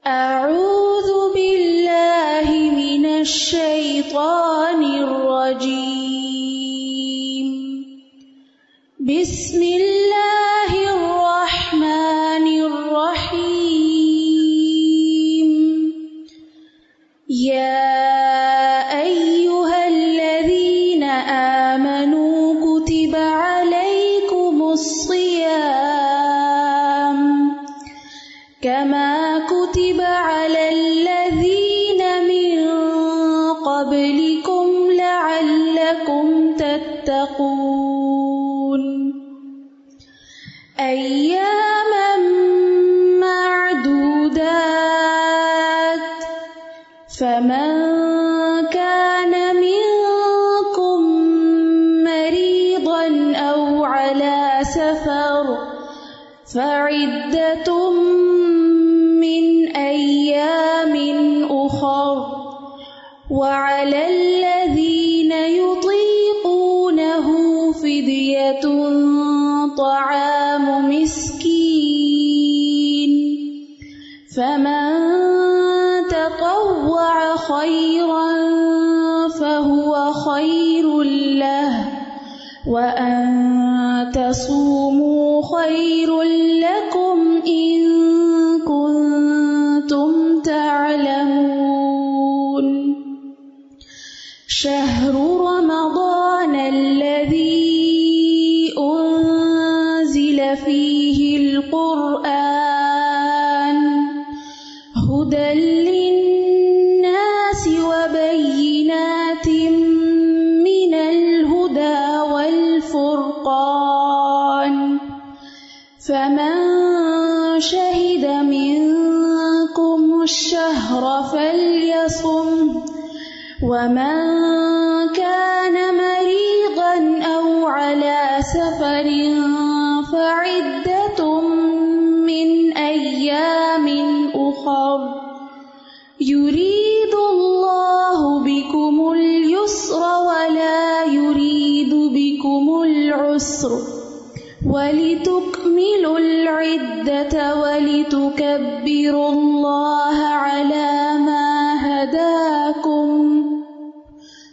أعوذ بالله من الشيطان الرجيم. بسم الله الرحمن الرحيم. يا أيها الذين آمنوا كتب عليكم الصيام كما كتب على الذين من قبلكم لعلكم تتقون. أياما معدودات، فمن كان منكم مريضا أو على سفر فعدة من أيام أخر، وعلى الذين يطيقونه فدية طعام مسكين، فمن تطوع خيرا فهو خير له، وأن تصوموا خير لكم إن كنتم تعلمون. شهر رمضان الذي أنزل فيه القرآن هدى للناس وبينات من الهدى والفرقان، فمن شهد منكم الشهر فليصم، ومن كان مريضا أو على سفر فعدة من أيام أخر، يريد الله بكم اليسر ولا يريد بكم العسر، ولتكملوا العدة ولتكبروا الله على ما هداكم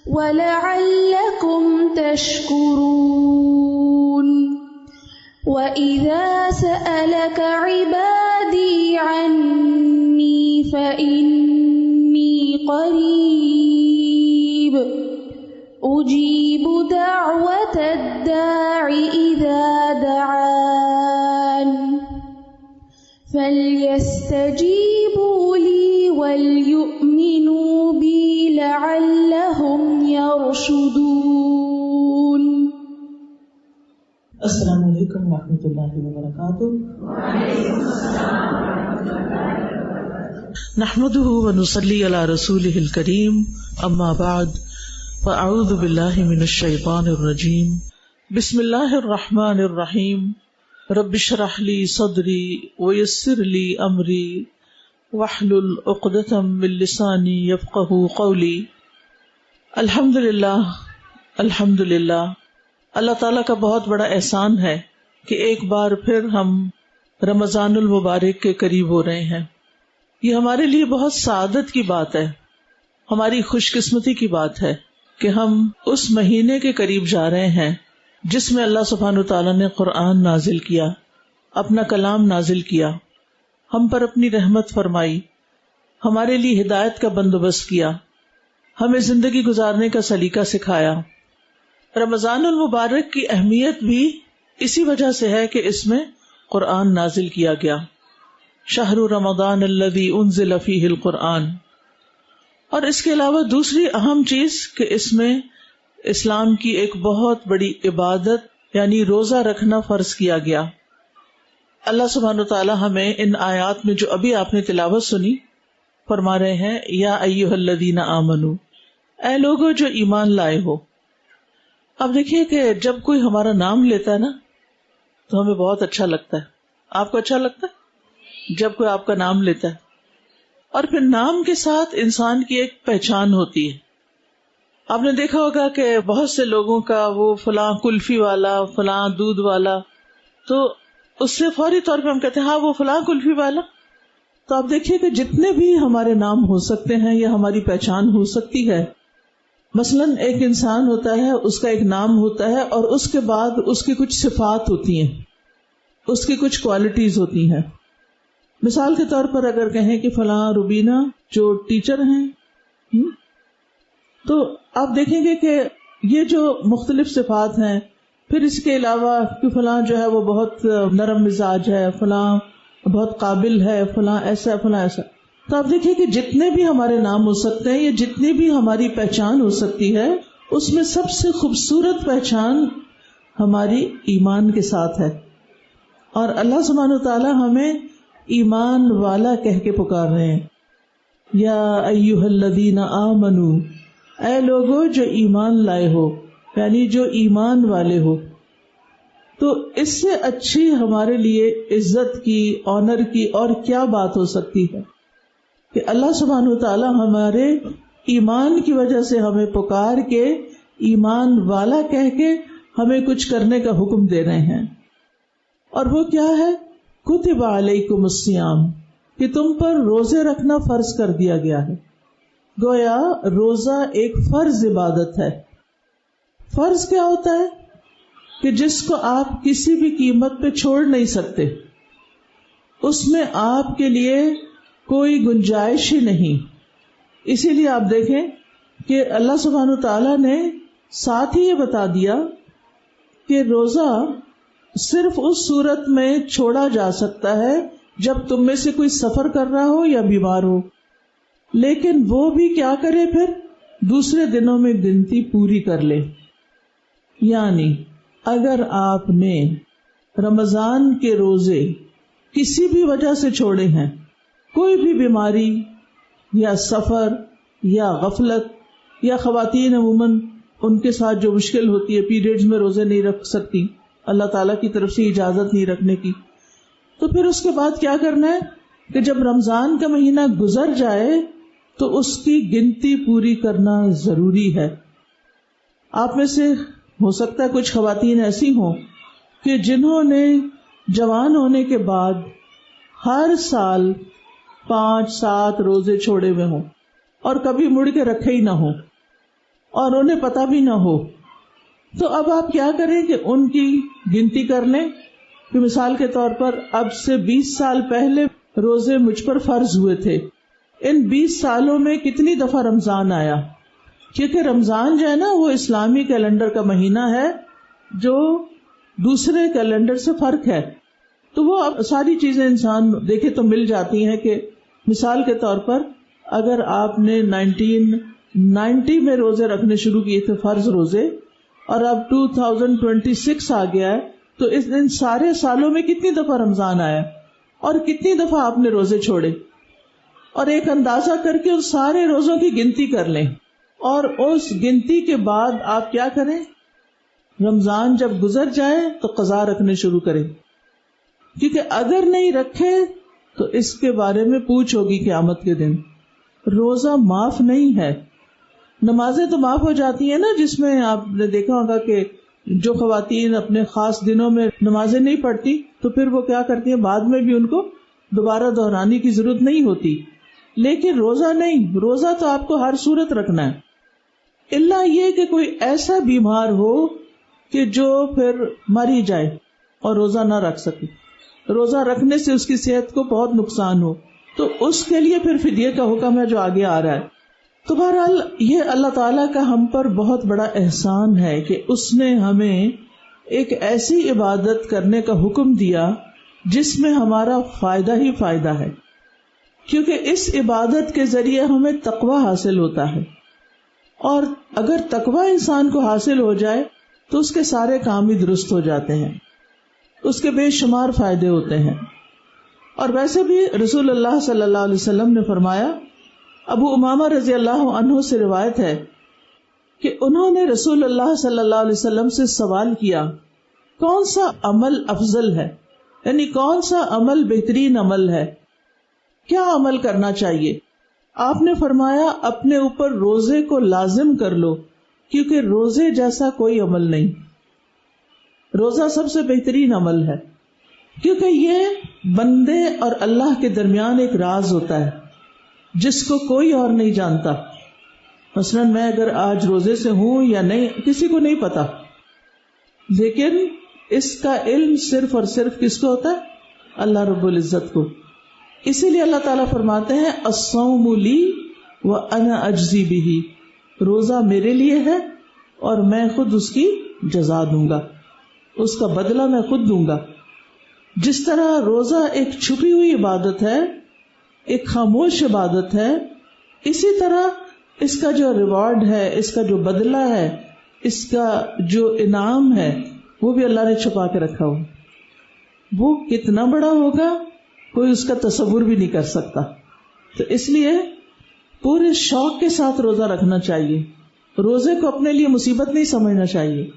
ولعلكم تشكرون. وإذا سألك عبادي عني فإني قريب أجيب دعوة الداع إذا دعان، فليستجيبوا لي وليؤمنوا بي لعلهم يرشدون. السلام علیکم ورحمۃ اللہ وبرکاتہ. نحمده ونصلي على رسوله الكريم، اما بعد، فاعوذ باللہ من الشیطان الرجیم. بسم اللہ الرحمن الرحیم. رب اشرح لي صدری ويسر لي امری واحلل عقدۃ من لسانی یفقهوا قولی. الحمدللہ اللہ تعالیٰ کا بہت بڑا احسان ہے کہ ایک بار پھر ہم رمضان المبارک کے قریب ہو رہے ہیں. یہ ہمارے لیے بہت سعادت کی بات ہے، ہماری خوش قسمتی کی بات ہے کہ ہم اس مہینے کے قریب جا رہے ہیں جس میں اللہ سبحانہ وتعالیٰ نے قرآن نازل کیا، اپنا کلام نازل کیا، ہم پر اپنی رحمت فرمائی، ہمارے لیے ہدایت کا بندوبست کیا، ہمیں زندگی گزارنے کا سلیقہ سکھایا. رمضان المبارک کی اہمیت بھی اسی وجہ سے ہے کہ اس میں قرآن نازل کیا گیا. شہر رمضان الذی انزل فیہ القرآن. اور اس کے علاوہ دوسری اہم چیز کہ اس میں اسلام کی ایک بہت بڑی عبادت یعنی روزہ رکھنا فرض کیا گیا. اللہ سبحانہ وتعالی ہمیں ان آیات میں جو ابھی آپ نے تلاوت سنی فرما رہے ہیں، یا ایھا الذین آمنو، اے لوگو جو ایمان لائے ہو. اب دیکھیے کہ جب کوئی ہمارا نام لیتا ہے نا تو ہمیں بہت اچھا لگتا ہے. آپ کو اچھا لگتا ہے جب کوئی آپ کا نام لیتا ہے؟ اور پھر نام کے ساتھ انسان کی ایک پہچان ہوتی ہے. آپ نے دیکھا ہوگا کہ بہت سے لوگوں کا وہ فلاں کلفی والا، فلاں دودھ والا، تو اس سے فوری طور پہ ہم کہتے ہیں ہاں وہ فلاں کلفی والا. تو آپ دیکھیے کہ جتنے بھی ہمارے نام ہو سکتے ہیں یا ہماری پہچان ہو سکتی ہے، مثلاً ایک انسان ہوتا ہے، اس کا ایک نام ہوتا ہے اور اس کے بعد اس کی کچھ صفات ہوتی ہیں، اس کی کچھ کوالٹیز ہوتی ہیں. مثال کے طور پر اگر کہیں کہ فلاں روبینہ جو ٹیچر ہیں، تو آپ دیکھیں گے کہ یہ جو مختلف صفات ہیں، پھر اس کے علاوہ کہ فلاں جو ہے وہ بہت نرم مزاج ہے، فلاں بہت قابل ہے، فلاں ایسا ہے، فلاں ایسا. تو آپ دیکھیں کہ جتنے بھی ہمارے نام ہو سکتے ہیں یا جتنی بھی ہماری پہچان ہو سکتی ہے، اس میں سب سے خوبصورت پہچان ہماری ایمان کے ساتھ ہے. اور اللہ سبحانہ و تعالی ہمیں ایمان والا کہہ کے پکار رہے ہیں. یا ایھا الذین آمنو، اے لوگو جو ایمان لائے ہو، یعنی جو ایمان والے ہو. تو اس سے اچھی ہمارے لیے عزت کی، آنر کی اور کیا بات ہو سکتی ہے کہ اللہ سبحانہ وتعالی ہمارے ایمان کی وجہ سے ہمیں پکار کے ایمان والا کہہ کے ہمیں کچھ کرنے کا حکم دے رہے ہیں. اور وہ کیا ہے؟ کتب علیکم الصیام، کہ تم پر روزے رکھنا فرض کر دیا گیا ہے. گویا روزہ ایک فرض عبادت ہے. فرض کیا ہوتا ہے؟ کہ جس کو آپ کسی بھی قیمت پہ چھوڑ نہیں سکتے، اس میں آپ کے لیے کوئی گنجائش ہی نہیں. اسی لیے آپ دیکھیں کہ اللہ سبحانہ تعالیٰ نے ساتھ ہی یہ بتا دیا کہ روزہ صرف اس صورت میں چھوڑا جا سکتا ہے جب تم میں سے کوئی سفر کر رہا ہو یا بیمار ہو. لیکن وہ بھی کیا کرے؟ پھر دوسرے دنوں میں گنتی پوری کر لے. یعنی اگر آپ نے رمضان کے روزے کسی بھی وجہ سے چھوڑے ہیں، کوئی بھی بیماری یا سفر یا غفلت، یا خواتین عموماً ان کے ساتھ جو مشکل ہوتی ہے، پیریڈز میں روزے نہیں رکھ سکتی، اللہ تعالیٰ کی طرف سے اجازت نہیں رکھنے کی، تو پھر اس کے بعد کیا کرنا ہے کہ جب رمضان کا مہینہ گزر جائے تو اس کی گنتی پوری کرنا ضروری ہے. آپ میں سے ہو سکتا ہے کچھ خواتین ایسی ہوں کہ جنہوں نے جوان ہونے کے بعد ہر سال 5-7 روزے چھوڑے ہوئے ہوں اور کبھی مڑ کے رکھے ہی نہ ہوں اور انہیں پتہ بھی نہ ہو. تو اب آپ کیا کریں کہ ان کی گنتی کر لیں کہ مثال کے طور پر اب سے 20 سال پہلے روزے مجھ پر فرض ہوئے تھے. ان 20 سالوں میں کتنی دفعہ رمضان آیا؟ کیونکہ رمضان جو ہے نا وہ اسلامی کیلنڈر کا مہینہ ہے جو دوسرے کیلنڈر سے فرق ہے. تو وہ اب ساری چیزیں انسان دیکھے تو مل جاتی ہیں کہ مثال کے طور پر اگر آپ نے 1990 میں روزے رکھنے شروع کیے تھے، فرض روزے، اور اب 2026 آ گیا ہے، تو ان سارے سالوں میں کتنی دفعہ رمضان آیا اور کتنی دفعہ آپ نے روزے چھوڑے، اور ایک اندازہ کر کے ان سارے روزوں کی گنتی کر لیں. اور اس گنتی کے بعد آپ کیا کریں؟ رمضان جب گزر جائے تو قضا رکھنے شروع کریں، کیونکہ اگر نہیں رکھے تو اس کے بارے میں پوچھ ہوگی قیامت کے دن. روزہ معاف نہیں ہے. نمازیں تو معاف ہو جاتی ہیں نا، جس میں آپ نے دیکھا ہوگا کہ جو خواتین اپنے خاص دنوں میں نمازیں نہیں پڑھتی تو پھر وہ کیا کرتی ہیں، بعد میں بھی ان کو دوبارہ دہرانے کی ضرورت نہیں ہوتی. لیکن روزہ نہیں، روزہ تو آپ کو ہر صورت رکھنا ہے، الا یہ کہ کوئی ایسا بیمار ہو کہ جو پھر مر ہی جائے اور روزہ نہ رکھ سکے، روزہ رکھنے سے اس کی صحت کو بہت نقصان ہو، تو اس کے لیے پھر فدیے کا حکم ہے جو آگے آ رہا ہے. تو بہرحال یہ اللہ تعالیٰ کا ہم پر بہت بڑا احسان ہے کہ اس نے ہمیں ایک ایسی عبادت کرنے کا حکم دیا جس میں ہمارا فائدہ ہی فائدہ ہے، کیونکہ اس عبادت کے ذریعے ہمیں تقویٰ حاصل ہوتا ہے، اور اگر تقویٰ انسان کو حاصل ہو جائے تو اس کے سارے کام ہی درست ہو جاتے ہیں، اس کے بے شمار فائدے ہوتے ہیں. اور ویسے بھی رسول اللہ صلی اللہ علیہ وسلم نے فرمایا، ابو امامہ رضی اللہ عنہ سے روایت ہے کہ انہوں نے رسول اللہ صلی اللہ علیہ وسلم سے سوال کیا، کون سا عمل افضل ہے، یعنی کون سا عمل بہترین عمل ہے، کیا عمل کرنا چاہیے؟ آپ نے فرمایا، اپنے اوپر روزے کو لازم کر لو، کیونکہ روزے جیسا کوئی عمل نہیں. روزہ سب سے بہترین عمل ہے. کیونکہ یہ بندے اور اللہ کے درمیان ایک راز ہوتا ہے جس کو کوئی اور نہیں جانتا. مثلا میں اگر آج روزے سے ہوں یا نہیں کسی کو نہیں پتا، لیکن اس کا علم صرف اور صرف کس کو ہوتا ہے؟ اللہ رب العزت کو. اسی لیے اللہ تعالیٰ فرماتے ہیں الصوم لی وانا اجزی بہ، روزہ میرے لیے ہے اور میں خود اس کی جزا دوں گا، اس کا بدلہ میں خود دوں گا. جس طرح روزہ ایک چھپی ہوئی عبادت ہے، ایک خاموش عبادت ہے، اسی طرح اس کا جو ریوارڈ ہے، اس کا جو بدلہ ہے، اس کا جو انعام ہے، وہ بھی اللہ نے چھپا کے رکھا ہو. وہ کتنا بڑا ہوگا کوئی اس کا تصور بھی نہیں کر سکتا. تو اس لیے پورے شوق کے ساتھ روزہ رکھنا چاہیے. روزے کو اپنے لیے مصیبت نہیں سمجھنا چاہیے.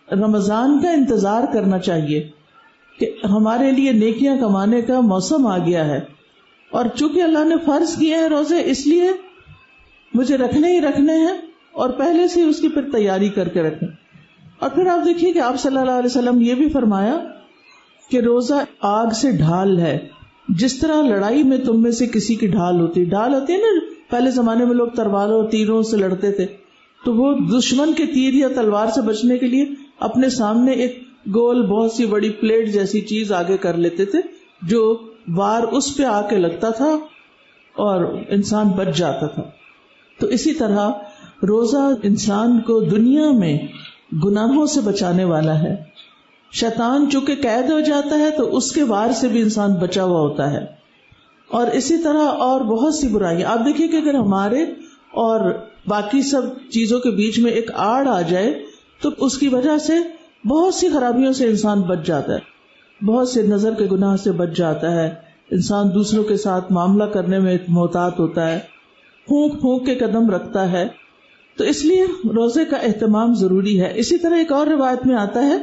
رمضان کا انتظار کرنا چاہیے کہ ہمارے لیے نیکیاں کمانے کا موسم آ گیا ہے، اور چونکہ اللہ نے فرض کیے ہیں روزے، اس لیے مجھے رکھنے ہی رکھنے ہیں، اور پہلے سے اس کی پھر تیاری کر کے رکھیں. اور پھر آپ دیکھیے کہ آپ صلی اللہ علیہ وسلم یہ بھی فرمایا کہ روزہ آگ سے ڈھال ہے. جس طرح لڑائی میں تم میں سے کسی کی ڈھال ہوتی ہے نا، پہلے زمانے میں لوگ تلواروں اور تیروں سے لڑتے تھے، تو وہ دشمن کے تیر یا تلوار سے بچنے کے لیے اپنے سامنے ایک گول بہت سی بڑی پلیٹ جیسی چیز آگے کر لیتے تھے، جو وار اس پہ آ کے لگتا تھا اور انسان بچ جاتا تھا. تو اسی طرح روزہ انسان کو دنیا میں گناہوں سے بچانے والا ہے. شیطان چونکہ قید ہو جاتا ہے تو اس کے وار سے بھی انسان بچا ہوا ہوتا ہے. اور اسی طرح اور بہت سی برائیاں. آپ دیکھیے کہ اگر ہمارے اور باقی سب چیزوں کے بیچ میں ایک آڑ آ جائے تو اس کی وجہ سے بہت سی خرابیوں سے انسان بچ جاتا ہے. بہت سے نظر کے گناہ سے بچ جاتا ہے انسان. دوسروں کے ساتھ معاملہ کرنے میں محتاط ہوتا ہے، پھونک پھونک کے قدم رکھتا ہے. تو اس لیے روزے کا اہتمام ضروری ہے. اسی طرح ایک اور روایت میں آتا ہے،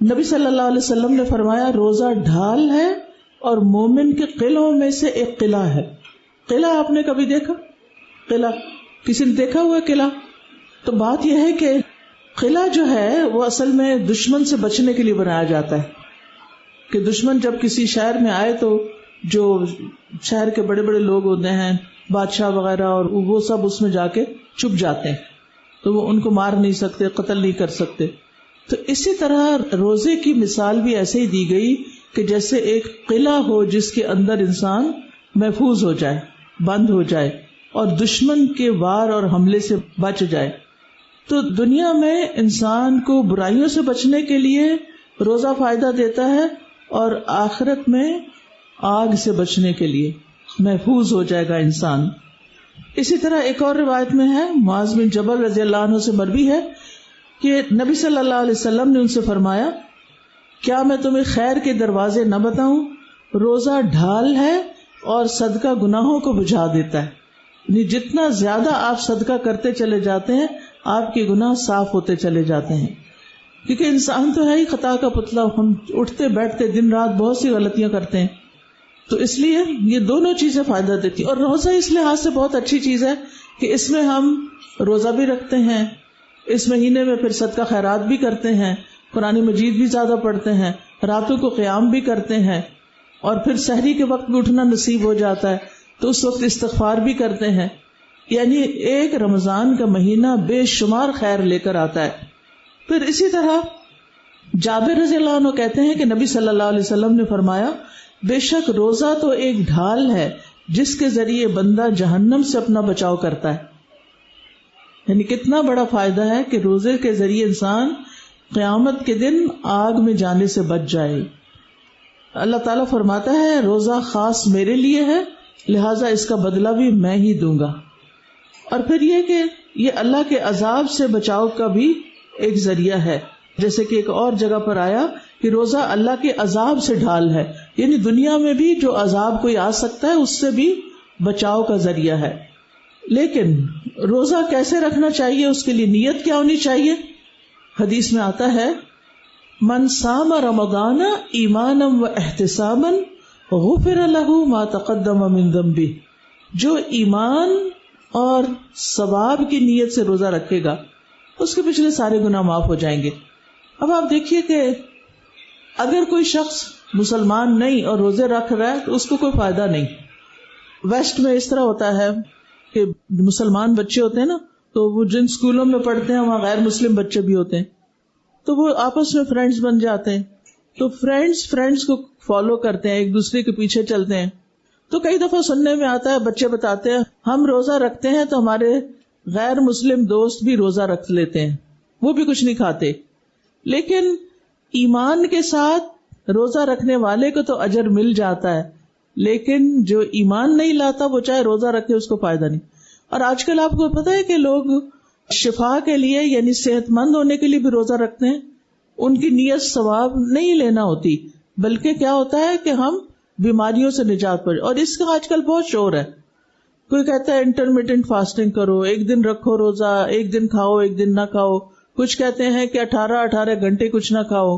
نبی صلی اللہ علیہ وسلم نے فرمایا روزہ ڈھال ہے اور مومن کے قلعوں میں سے ایک قلعہ ہے. قلعہ آپ نے کبھی دیکھا؟ قلعہ کسی نے دیکھا ہوا قلعہ؟ تو بات یہ ہے کہ قلعہ جو ہے وہ اصل میں دشمن سے بچنے کے لیے بنایا جاتا ہے کہ دشمن جب کسی شہر میں آئے تو جو شہر کے بڑے بڑے لوگ ہوتے ہیں، بادشاہ وغیرہ، اور وہ سب اس میں جا کے چھپ جاتے ہیں، تو وہ ان کو مار نہیں سکتے، قتل نہیں کر سکتے. تو اسی طرح روزے کی مثال بھی ایسے ہی دی گئی کہ جیسے ایک قلعہ ہو جس کے اندر انسان محفوظ ہو جائے، بند ہو جائے اور دشمن کے وار اور حملے سے بچ جائے. تو دنیا میں انسان کو برائیوں سے بچنے کے لیے روزہ فائدہ دیتا ہے، اور آخرت میں آگ سے بچنے کے لیے محفوظ ہو جائے گا انسان. اسی طرح ایک اور روایت میں ہے، معاذ بن جبل رضی اللہ عنہ سے مروی ہے کہ نبی صلی اللہ علیہ وسلم نے ان سے فرمایا، کیا میں تمہیں خیر کے دروازے نہ بتاؤں؟ روزہ ڈھال ہے اور صدقہ گناہوں کو بجھا دیتا ہے. یعنی جتنا زیادہ آپ صدقہ کرتے چلے جاتے ہیں آپ کے گناہ صاف ہوتے چلے جاتے ہیں. کیونکہ انسان تو ہے ہی خطا کا پتلا، ہم اٹھتے بیٹھتے دن رات بہت سی غلطیاں کرتے ہیں. تو اس لیے یہ دونوں چیزیں فائدہ دیتی. اور روزہ اس لحاظ سے بہت اچھی چیز ہے کہ اس میں ہم روزہ بھی رکھتے ہیں، اس مہینے میں پھر صدقہ خیرات بھی کرتے ہیں، قرآن مجید بھی زیادہ پڑھتے ہیں، راتوں کو قیام بھی کرتے ہیں، اور پھر سحری کے وقت بھی اٹھنا نصیب ہو جاتا ہے تو اس وقت استغفار بھی کرتے ہیں. یعنی ایک رمضان کا مہینہ بے شمار خیر لے کر آتا ہے. پھر اسی طرح جابر رضی اللہ عنہ کہتے ہیں کہ نبی صلی اللہ علیہ وسلم نے فرمایا، بے شک روزہ تو ایک ڈھال ہے جس کے ذریعے بندہ جہنم سے اپنا بچاؤ کرتا ہے. یعنی کتنا بڑا فائدہ ہے کہ روزے کے ذریعے انسان قیامت کے دن آگ میں جانے سے بچ جائے. اللہ تعالیٰ فرماتا ہے روزہ خاص میرے لیے ہے، لہٰذا اس کا بدلہ بھی میں ہی دوں گا. اور پھر یہ کہ یہ اللہ کے عذاب سے بچاؤ کا بھی ایک ذریعہ ہے، جیسے کہ ایک اور جگہ پر آیا کہ روزہ اللہ کے عذاب سے ڈھال ہے. یعنی دنیا میں بھی جو عذاب کوئی آ سکتا ہے اس سے بھی بچاؤ کا ذریعہ ہے. لیکن روزہ کیسے رکھنا چاہیے، اس کے لیے نیت کیا ہونی چاہیے؟ حدیث میں آتا ہے، من صام رمضان ایمانا و احتسابا غفر له ما تقدم من ذنبه. جو ایمان اور ثواب کی نیت سے روزہ رکھے گا اس کے پچھلے سارے گناہ معاف ہو جائیں گے. اب آپ دیکھیے کہ اگر کوئی شخص مسلمان نہیں اور روزے رکھ رہا ہے تو اس کو کوئی فائدہ نہیں. ویسٹ میں اس طرح ہوتا ہے کہ مسلمان بچے ہوتے ہیں نا, تو وہ جن اسکولوں میں پڑھتے ہیں وہاں غیر مسلم بچے بھی ہوتے ہیں, تو وہ آپس میں فرینڈز بن جاتے ہیں, تو فرینڈز کو فالو کرتے ہیں, ایک دوسرے کے پیچھے چلتے ہیں. تو کئی دفعہ سننے میں آتا ہے, بچے بتاتے ہیں ہم روزہ رکھتے ہیں تو ہمارے غیر مسلم دوست بھی روزہ رکھ لیتے ہیں, وہ بھی کچھ نہیں کھاتے. لیکن ایمان کے ساتھ روزہ رکھنے والے کو تو اجر مل جاتا ہے, لیکن جو ایمان نہیں لاتا وہ چاہے روزہ رکھے اس کو فائدہ نہیں. اور آج کل آپ کو پتہ ہے کہ لوگ شفا کے لیے یعنی صحت مند ہونے کے لیے بھی روزہ رکھتے ہیں. ان کی نیت ثواب نہیں لینا ہوتی, بلکہ کیا ہوتا ہے کہ ہم بیماریوں سے نجات پائیں. اور اس کا آج کل بہت شور ہے. کوئی کہتا ہے انٹرمیٹنٹ فاسٹنگ کرو, ایک دن رکھو روزہ, ایک دن کھاؤ ایک دن نہ کھاؤ. کچھ کہتے ہیں کہ 18 گھنٹے کچھ نہ کھاؤ.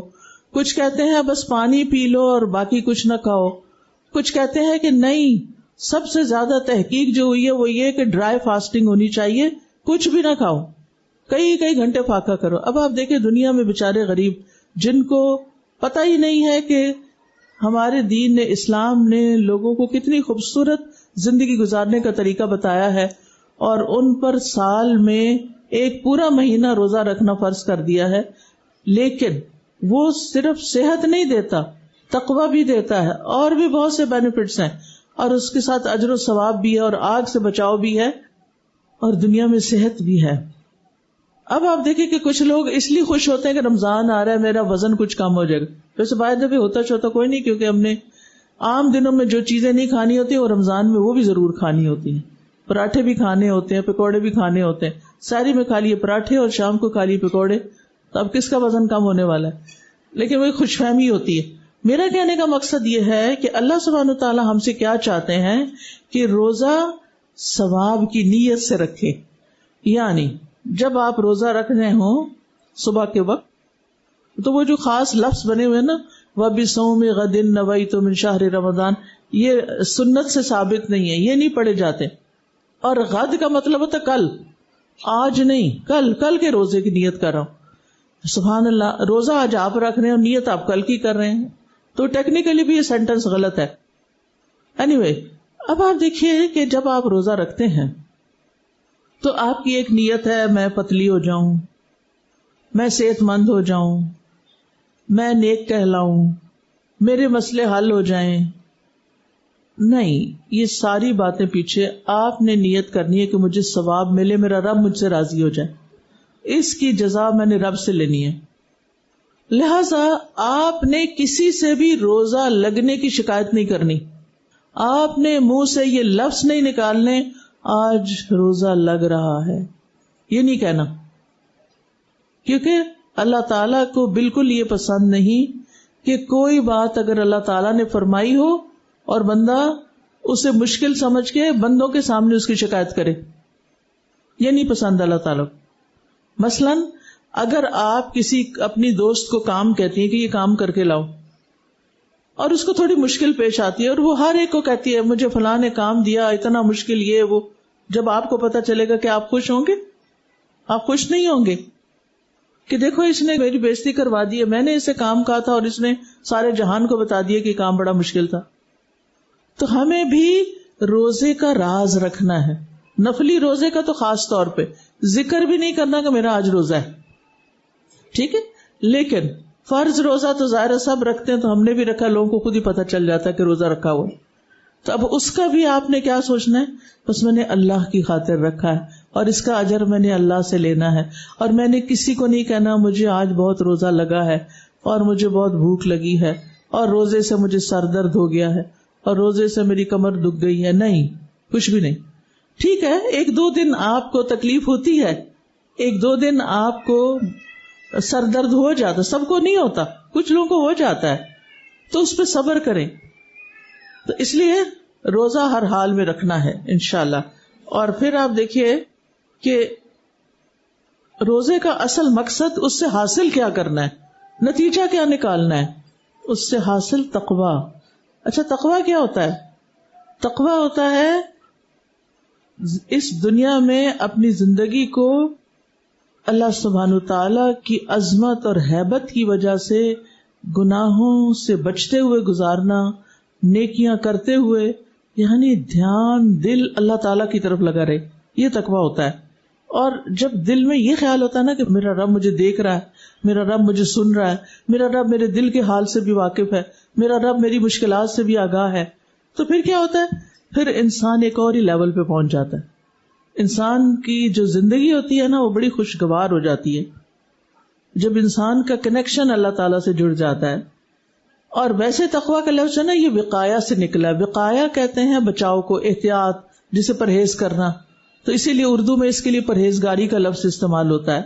کچھ کہتے ہیں بس پانی پی لو اور باقی کچھ نہ کھاؤ. کچھ کہتے ہیں کہ نہیں, سب سے زیادہ تحقیق جو ہوئی ہے وہ یہ کہ ڈرائی فاسٹنگ ہونی چاہیے, کچھ بھی نہ کھاؤ, کئی گھنٹے فاقہ کرو. اب آپ دیکھیں دنیا میں بیچارے غریب جن کو پتہ ہی نہیں ہے کہ ہمارے دین نے, اسلام نے لوگوں کو کتنی خوبصورت زندگی گزارنے کا طریقہ بتایا ہے, اور ان پر سال میں ایک پورا مہینہ روزہ رکھنا فرض کر دیا ہے. لیکن وہ صرف صحت نہیں دیتا, تقویٰ بھی دیتا ہے, اور بھی بہت سے بینیفٹس ہیں, اور اس کے ساتھ اجر و ثواب بھی ہے, اور آگ سے بچاؤ بھی ہے, اور دنیا میں صحت بھی ہے. اب آپ دیکھیں کہ کچھ لوگ اس لیے خوش ہوتے ہیں کہ رمضان آ رہا ہے, میرا وزن کچھ کم ہو جائے گا. ویسے باہر جب ہوتا کوئی نہیں, کیونکہ ہم نے عام دنوں میں جو چیزیں نہیں کھانی ہوتی وہ رمضان میں وہ بھی ضرور کھانی ہوتی ہیں. پراٹھے بھی کھانے ہوتے ہیں, پکوڑے بھی کھانے ہوتے ہیں. ساری میں کھا لیے پراٹھے اور شام کو کھا لیے پکوڑے, تو اب کس کا وزن کم ہونے والا ہے؟ لیکن وہی خوش فہمی ہوتی ہے. میرا کہنے کا مقصد یہ ہے کہ اللہ سبحانہ وتعالیٰ ہم سے کیا چاہتے ہیں کہ روزہ ثواب کی نیت سے رکھے. یعنی جب آپ روزہ رکھ رہے ہوں صبح کے وقت, تو وہ جو خاص لفظ بنے ہوئے نا, وَبِصَوْمِ غَدٍ نَوَيْتُ مِنْ شَهْرِ رَمَضَانَ, یہ سنت سے ثابت نہیں ہے, یہ نہیں پڑھے جاتے. اور غد کا مطلب ہوتا کل, آج نہیں, کل کے روزے کی نیت کر رہا ہوں. سبحان اللہ, روزہ آج آپ رکھ رہے ہیں اور نیت آپ کل کی کر رہے ہیں, تو ٹیکنیکلی بھی یہ سینٹنس غلط ہے. اینی اب آپ دیکھیے کہ جب آپ روزہ رکھتے ہیں تو آپ کی ایک نیت ہے, میں پتلی ہو جاؤں, میں صحت مند ہو جاؤں, میں نیک کہلاؤں, میرے مسئلے حل ہو جائیں. نہیں, یہ ساری باتیں پیچھے آپ نے نیت کرنی ہے کہ مجھے ثواب ملے, میرا رب مجھ سے راضی ہو جائے, اس کی جزا میں نے رب سے لینی ہے. لہذا آپ نے کسی سے بھی روزہ لگنے کی شکایت نہیں کرنی. آپ نے منہ سے یہ لفظ نہیں نکالنے آج روزہ لگ رہا ہے, یہ نہیں کہنا, کیونکہ اللہ تعالیٰ کو بالکل یہ پسند نہیں کہ کوئی بات اگر اللہ تعالیٰ نے فرمائی ہو اور بندہ اسے مشکل سمجھ کے بندوں کے سامنے اس کی شکایت کرے, یہ نہیں پسند اللہ تعالیٰ کو. مثلاً اگر آپ کسی اپنی دوست کو کام کہتی ہیں کہ یہ کام کر کے لاؤ, اور اس کو تھوڑی مشکل پیش آتی ہے, اور وہ ہر ایک کو کہتی ہے مجھے فلاں نے کام دیا اتنا مشکل یہ وہ, جب آپ کو پتا چلے گا کہ آپ خوش ہوں گے؟ آپ خوش نہیں ہوں گے کہ دیکھو اس نے میری بےزتی کروا دی ہے, میں نے اسے کام کہا تھا اور اس نے سارے جہان کو بتا دیا کہ کام بڑا مشکل تھا. تو ہمیں بھی روزے کا راز رکھنا ہے, نفلی روزے کا تو خاص طور پہ ذکر بھی نہیں کرنا کہ میرا آج روزہ ہے, ٹھیک ہے, لیکن فرض روزہ تو ظاہر سب رکھتے ہیں, تو ہم نے بھی رکھا, لوگوں کو خود ہی پتہ چل جاتا ہے کہ روزہ رکھا ہوا. تو اب اس کا بھی آپ نے کیا سوچنا ہے, بس میں نے اللہ کی خاطر رکھا ہے اور اس کا اجر میں نے اللہ سے لینا ہے, اور میں نے کسی کو نہیں کہنا مجھے آج بہت روزہ لگا ہے اور مجھے بہت بھوک لگی ہے اور روزے سے مجھے سر درد ہو گیا ہے اور روزے سے میری کمر دکھ گئی ہے. نہیں, کچھ بھی نہیں. ٹھیک ہے, 1-2 دن آپ کو تکلیف ہوتی ہے, 1-2 دن آپ کو سر درد ہو جاتا, سب کو نہیں ہوتا, کچھ لوگوں کو ہو جاتا ہے, تو اس پہ صبر کریں. تو اس لیے روزہ ہر حال میں رکھنا ہے انشاءاللہ. اور پھر آپ دیکھیے کہ روزے کا اصل مقصد اس سے حاصل کیا کرنا ہے, نتیجہ کیا نکالنا ہے, اس سے حاصل تقویٰ. اچھا, تقویٰ کیا ہوتا ہے؟ تقویٰ ہوتا ہے اس دنیا میں اپنی زندگی کو اللہ سبحانہ تعالی کی عظمت اور ہیبت کی وجہ سے گناہوں سے بچتے ہوئے گزارنا، نیکیاں کرتے ہوئے، یعنی دھیان دل اللہ تعالیٰ کی طرف لگا رہے، یہ تقویٰ ہوتا ہے. اور جب دل میں یہ خیال ہوتا ہے نا کہ میرا رب مجھے دیکھ رہا ہے، میرا رب مجھے سن رہا ہے، میرا رب میرے دل کے حال سے بھی واقف ہے، میرا رب میری مشکلات سے بھی آگاہ ہے، تو پھر کیا ہوتا ہے؟ پھر انسان ایک اور ہی لیول پہ پہنچ جاتا ہے. انسان کی جو زندگی ہوتی ہے نا وہ بڑی خوشگوار ہو جاتی ہے جب انسان کا کنیکشن اللہ تعالیٰ سے جڑ جاتا ہے. اور ویسے تقویٰ کا لفظ ہے نا یہ وقایا سے نکلا ہے. وقایا کہتے ہیں بچاؤ کو، احتیاط، جسے پرہیز کرنا، تو اسی لیے اردو میں اس کے لیے پرہیزگاری کا لفظ استعمال ہوتا ہے.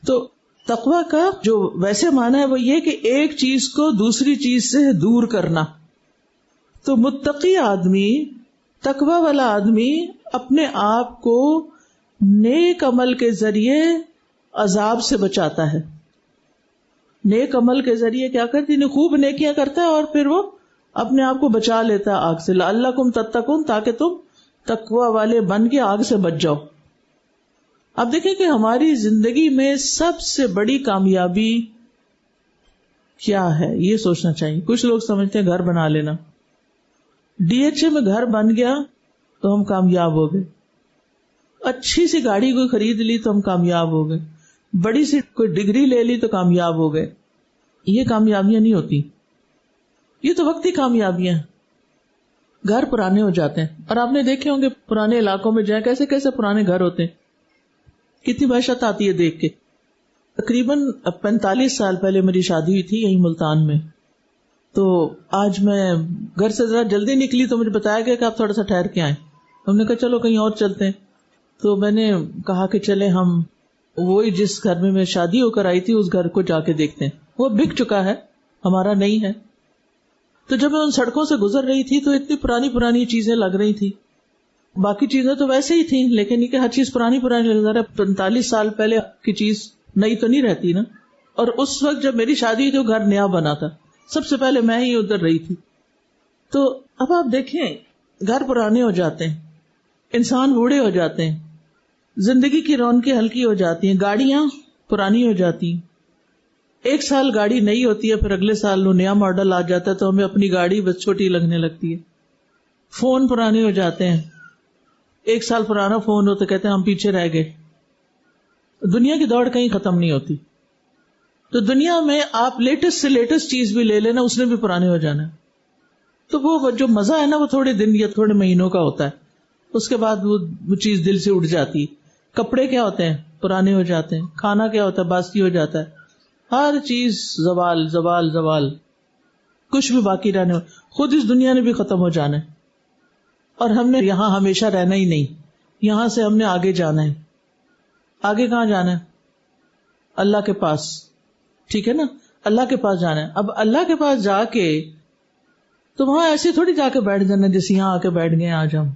تو تقویٰ کا جو ویسے معنی ہے وہ یہ کہ ایک چیز کو دوسری چیز سے دور کرنا. تو متقی آدمی، تقویٰ والا آدمی اپنے آپ کو نیک عمل کے ذریعے عذاب سے بچاتا ہے. نیک عمل کے ذریعے کیا کرتی ہے؟ خوب نیکیاں کرتا ہے اور پھر وہ اپنے آپ کو بچا لیتا ہے آگ سے. لعلکم تتقون، تاکہ تم تقوی والے بن کے آگ سے بچ جاؤ. اب دیکھیں کہ ہماری زندگی میں سب سے بڑی کامیابی کیا ہے، یہ سوچنا چاہیے. کچھ لوگ سمجھتے ہیں گھر بنا لینا. DHA میں گھر بن گیا تو ہم کامیاب ہو گئے. اچھی سی گاڑی کوئی خرید لی تو ہم کامیاب ہو گئے. بڑی سی کوئی ڈگری لے لی تو کامیاب ہو گئے. یہ کامیابیاں نہیں ہوتی، یہ تو وقتی کامیابیاں ہیں. گھر پرانے ہو جاتے ہیں، اور آپ نے دیکھے ہوں گے پرانے علاقوں میں جائیں کیسے کیسے پرانے گھر ہوتے ہیں، کتنی وحشت آتی ہے دیکھ کے. تقریباً 45 سال پہلے میری شادی ہوئی تھی یہیں ملتان میں. تو آج میں گھر سے ذرا جلدی نکلی تو مجھے بتایا گیا کہ آپ تھوڑا سا ٹھہر کے آئیں. ہم نے کہا چلو کہیں اور چلتے ہیں. تو میں نے کہا کہ چلے ہم وہی جس گھر میں میں شادی ہو کر آئی تھی اس گھر کو جا کے دیکھتے ہیں. وہ بک چکا ہے، ہمارا نہیں ہے. تو جب میں ان سڑکوں سے گزر رہی تھی تو اتنی پرانی پرانی چیزیں لگ رہی تھی. باقی چیزیں تو ویسے ہی تھیں لیکن یہ کہ ہر چیز پرانی پرانی لگ رہا ہے. 45 سال پہلے کی چیز نئی تو نہیں رہتی نا. اور اس وقت جب میری شادی ہوئی تو گھر نیا بنا تھا، سب سے پہلے میں ہی ادھر رہی تھی. تو اب آپ دیکھیں گھر پرانے ہو جاتے ہیں، انسان بوڑھے ہو جاتے ہیں، زندگی کی رونقیں ہلکی ہو جاتی ہیں، گاڑیاں پرانی ہو جاتی ہیں. ایک سال گاڑی نئی ہوتی ہے، پھر اگلے سال وہ نیا ماڈل آ جاتا ہے تو ہمیں اپنی گاڑی بس چھوٹی لگنے لگتی ہے. فون پرانے ہو جاتے ہیں، ایک سال پرانا فون ہو تو کہتے ہیں ہم پیچھے رہ گئے. دنیا کی دوڑ کہیں ختم نہیں ہوتی. تو دنیا میں آپ لیٹسٹ سے لیٹسٹ چیز بھی لے لینا، اس نے بھی پرانے ہو جانا. تو وہ جو مزہ ہے نا وہ تھوڑے دن یا تھوڑے مہینوں کا ہوتا ہے، اس کے بعد وہ چیز دل سے اٹھ جاتی. کپڑے کیا ہوتے ہیں؟ پرانے ہو جاتے ہیں. کھانا کیا ہوتا ہے؟ باسی ہو جاتا ہے. ہر چیز زوال زوال زوال، کچھ بھی باقی رہنے. خود اس دنیا نے بھی ختم ہو جانا ہے اور ہم نے یہاں ہمیشہ رہنا ہی نہیں. یہاں سے ہم نے آگے جانا ہے. آگے کہاں جانا ہے؟ اللہ کے پاس. ٹھیک ہے نا، اللہ کے پاس جانا ہے. اب اللہ کے پاس جا کے تو وہاں ایسے تھوڑی جا کے بیٹھ جانا جیسے یہاں آ کے بیٹھ گئے آج ہم.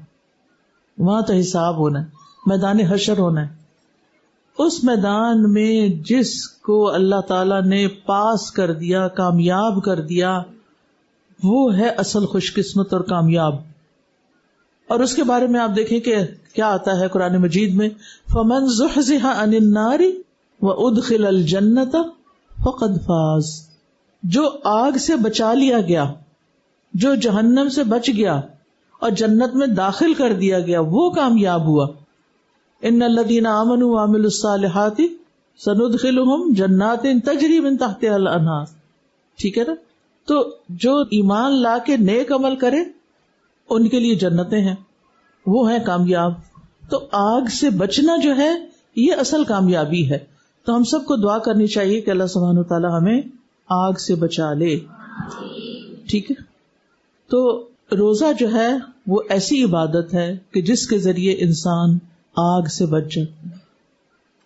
وہاں تو حساب ہونا ہے، میدان حشر ہونا ہے. اس میدان میں جس کو اللہ تعالیٰ نے پاس کر دیا، کامیاب کر دیا، وہ ہے اصل خوش قسمت اور کامیاب. اور اس کے بارے میں آپ دیکھیں کہ کیا آتا ہے قرآن مجید میں، فَمَنْ زُحْزِحَ عَنِ النَّارِ وَأُدْخِلَ الْجَنَّةَ فَقَدْ فَازَ. جو آگ سے بچا لیا گیا، جو جہنم سے بچ گیا اور جنت میں داخل کر دیا گیا، وہ کامیاب ہوا. ان الذین آمنوا وعملوا الصالحات سندخلهم جنات تجری من تحتها الانہار. ٹھیک ہے نا. تو جو ایمان لا کے نیک عمل کرے ان کے لیے جنتیں ہیں، وہ ہیں کامیاب. تو آگ سے بچنا جو ہے یہ اصل کامیابی ہے. تو ہم سب کو دعا کرنی چاہیے کہ اللہ سبحانہ وتعالی ہمیں آگ سے بچا لے. ٹھیک ہے. تو روزہ جو ہے وہ ایسی عبادت ہے کہ جس کے ذریعے انسان آگ سے بچ جائے.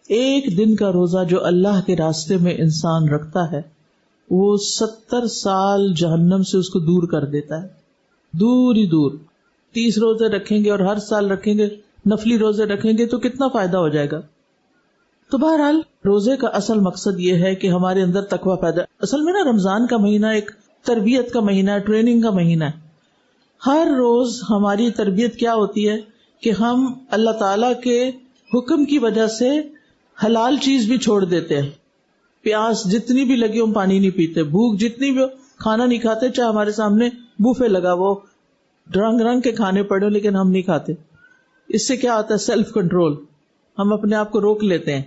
ایک دن کا روزہ جو اللہ کے راستے میں انسان رکھتا ہے وہ 70 سال جہنم سے اس کو دور کر دیتا ہے، دور ہی دور. 30 روزے رکھیں گے اور ہر سال رکھیں گے، نفلی روزے رکھیں گے تو کتنا فائدہ ہو جائے گا. تو بہرحال روزے کا اصل مقصد یہ ہے کہ ہمارے اندر تقویٰ پیدا. اصل میں نا رمضان کا مہینہ ایک تربیت کا مہینہ ہے، ٹریننگ کا مہینہ ہے. ہر روز ہماری تربیت کیا ہوتی ہے کہ ہم اللہ تعالی کے حکم کی وجہ سے حلال چیز بھی چھوڑ دیتے ہیں. پیاس جتنی بھی لگی ہم پانی نہیں پیتے, بھوک جتنی بھی کھانا نہیں کھاتے, چاہے ہمارے سامنے بوفے لگا وہ رنگ رنگ کے کھانے پڑے لیکن ہم نہیں کھاتے. اس سے کیا آتا ہے؟ Self control. ہم اپنے آپ کو روک لیتے ہیں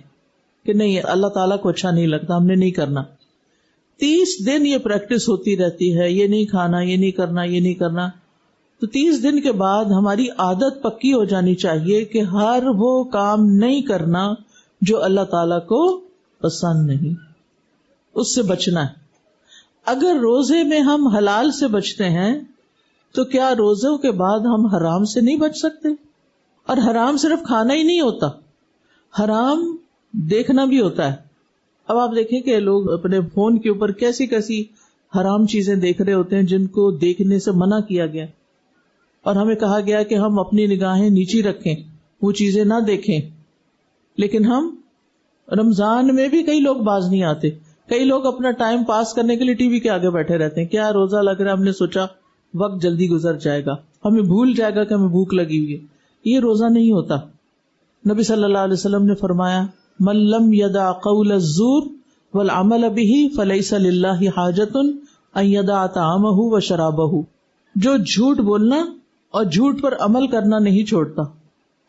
کہ نہیں اللہ تعالیٰ کو اچھا نہیں لگتا, ہم نے نہیں کرنا. 30 دن یہ پریکٹس ہوتی رہتی ہے, یہ نہیں کھانا, یہ نہیں کرنا, یہ نہیں کرنا. تو 30 دن کے بعد ہماری عادت پکی ہو جانی چاہیے کہ ہر وہ کام نہیں کرنا جو اللہ تعالیٰ کو پسند نہیں, اس سے بچنا ہے. اگر روزے میں ہم حلال سے بچتے ہیں تو کیا روزوں کے بعد ہم حرام سے نہیں بچ سکتے؟ اور حرام صرف کھانا ہی نہیں ہوتا, حرام دیکھنا بھی ہوتا ہے. اب آپ دیکھیں کہ لوگ اپنے فون کے اوپر کیسی کیسی حرام چیزیں دیکھ رہے ہوتے ہیں جن کو دیکھنے سے منع کیا گیا, اور ہمیں کہا گیا کہ ہم اپنی نگاہیں نیچی رکھیں, وہ چیزیں نہ دیکھیں. لیکن ہم رمضان میں بھی کئی لوگ باز نہیں آتے, کئی لوگ اپنا ٹائم پاس کرنے کے لیے ٹی وی کے آگے بیٹھے رہتے ہیں. کیا روزہ لگ رہا ہے, ہم نے سوچا وقت جلدی گزر جائے گا, ہمیں بھول جائے گا کہ ہمیں بھوک لگی ہوئی ہے. یہ روزہ نہیں ہوتا. نبی صلی اللہ علیہ وسلم نے فرمایا من لم يدع قول الزور والعمل به فليس لله حاجة ان يدع طعامه وشرابه. جو جھوٹ بولنا اور جھوٹ پر عمل کرنا نہیں چھوڑتا,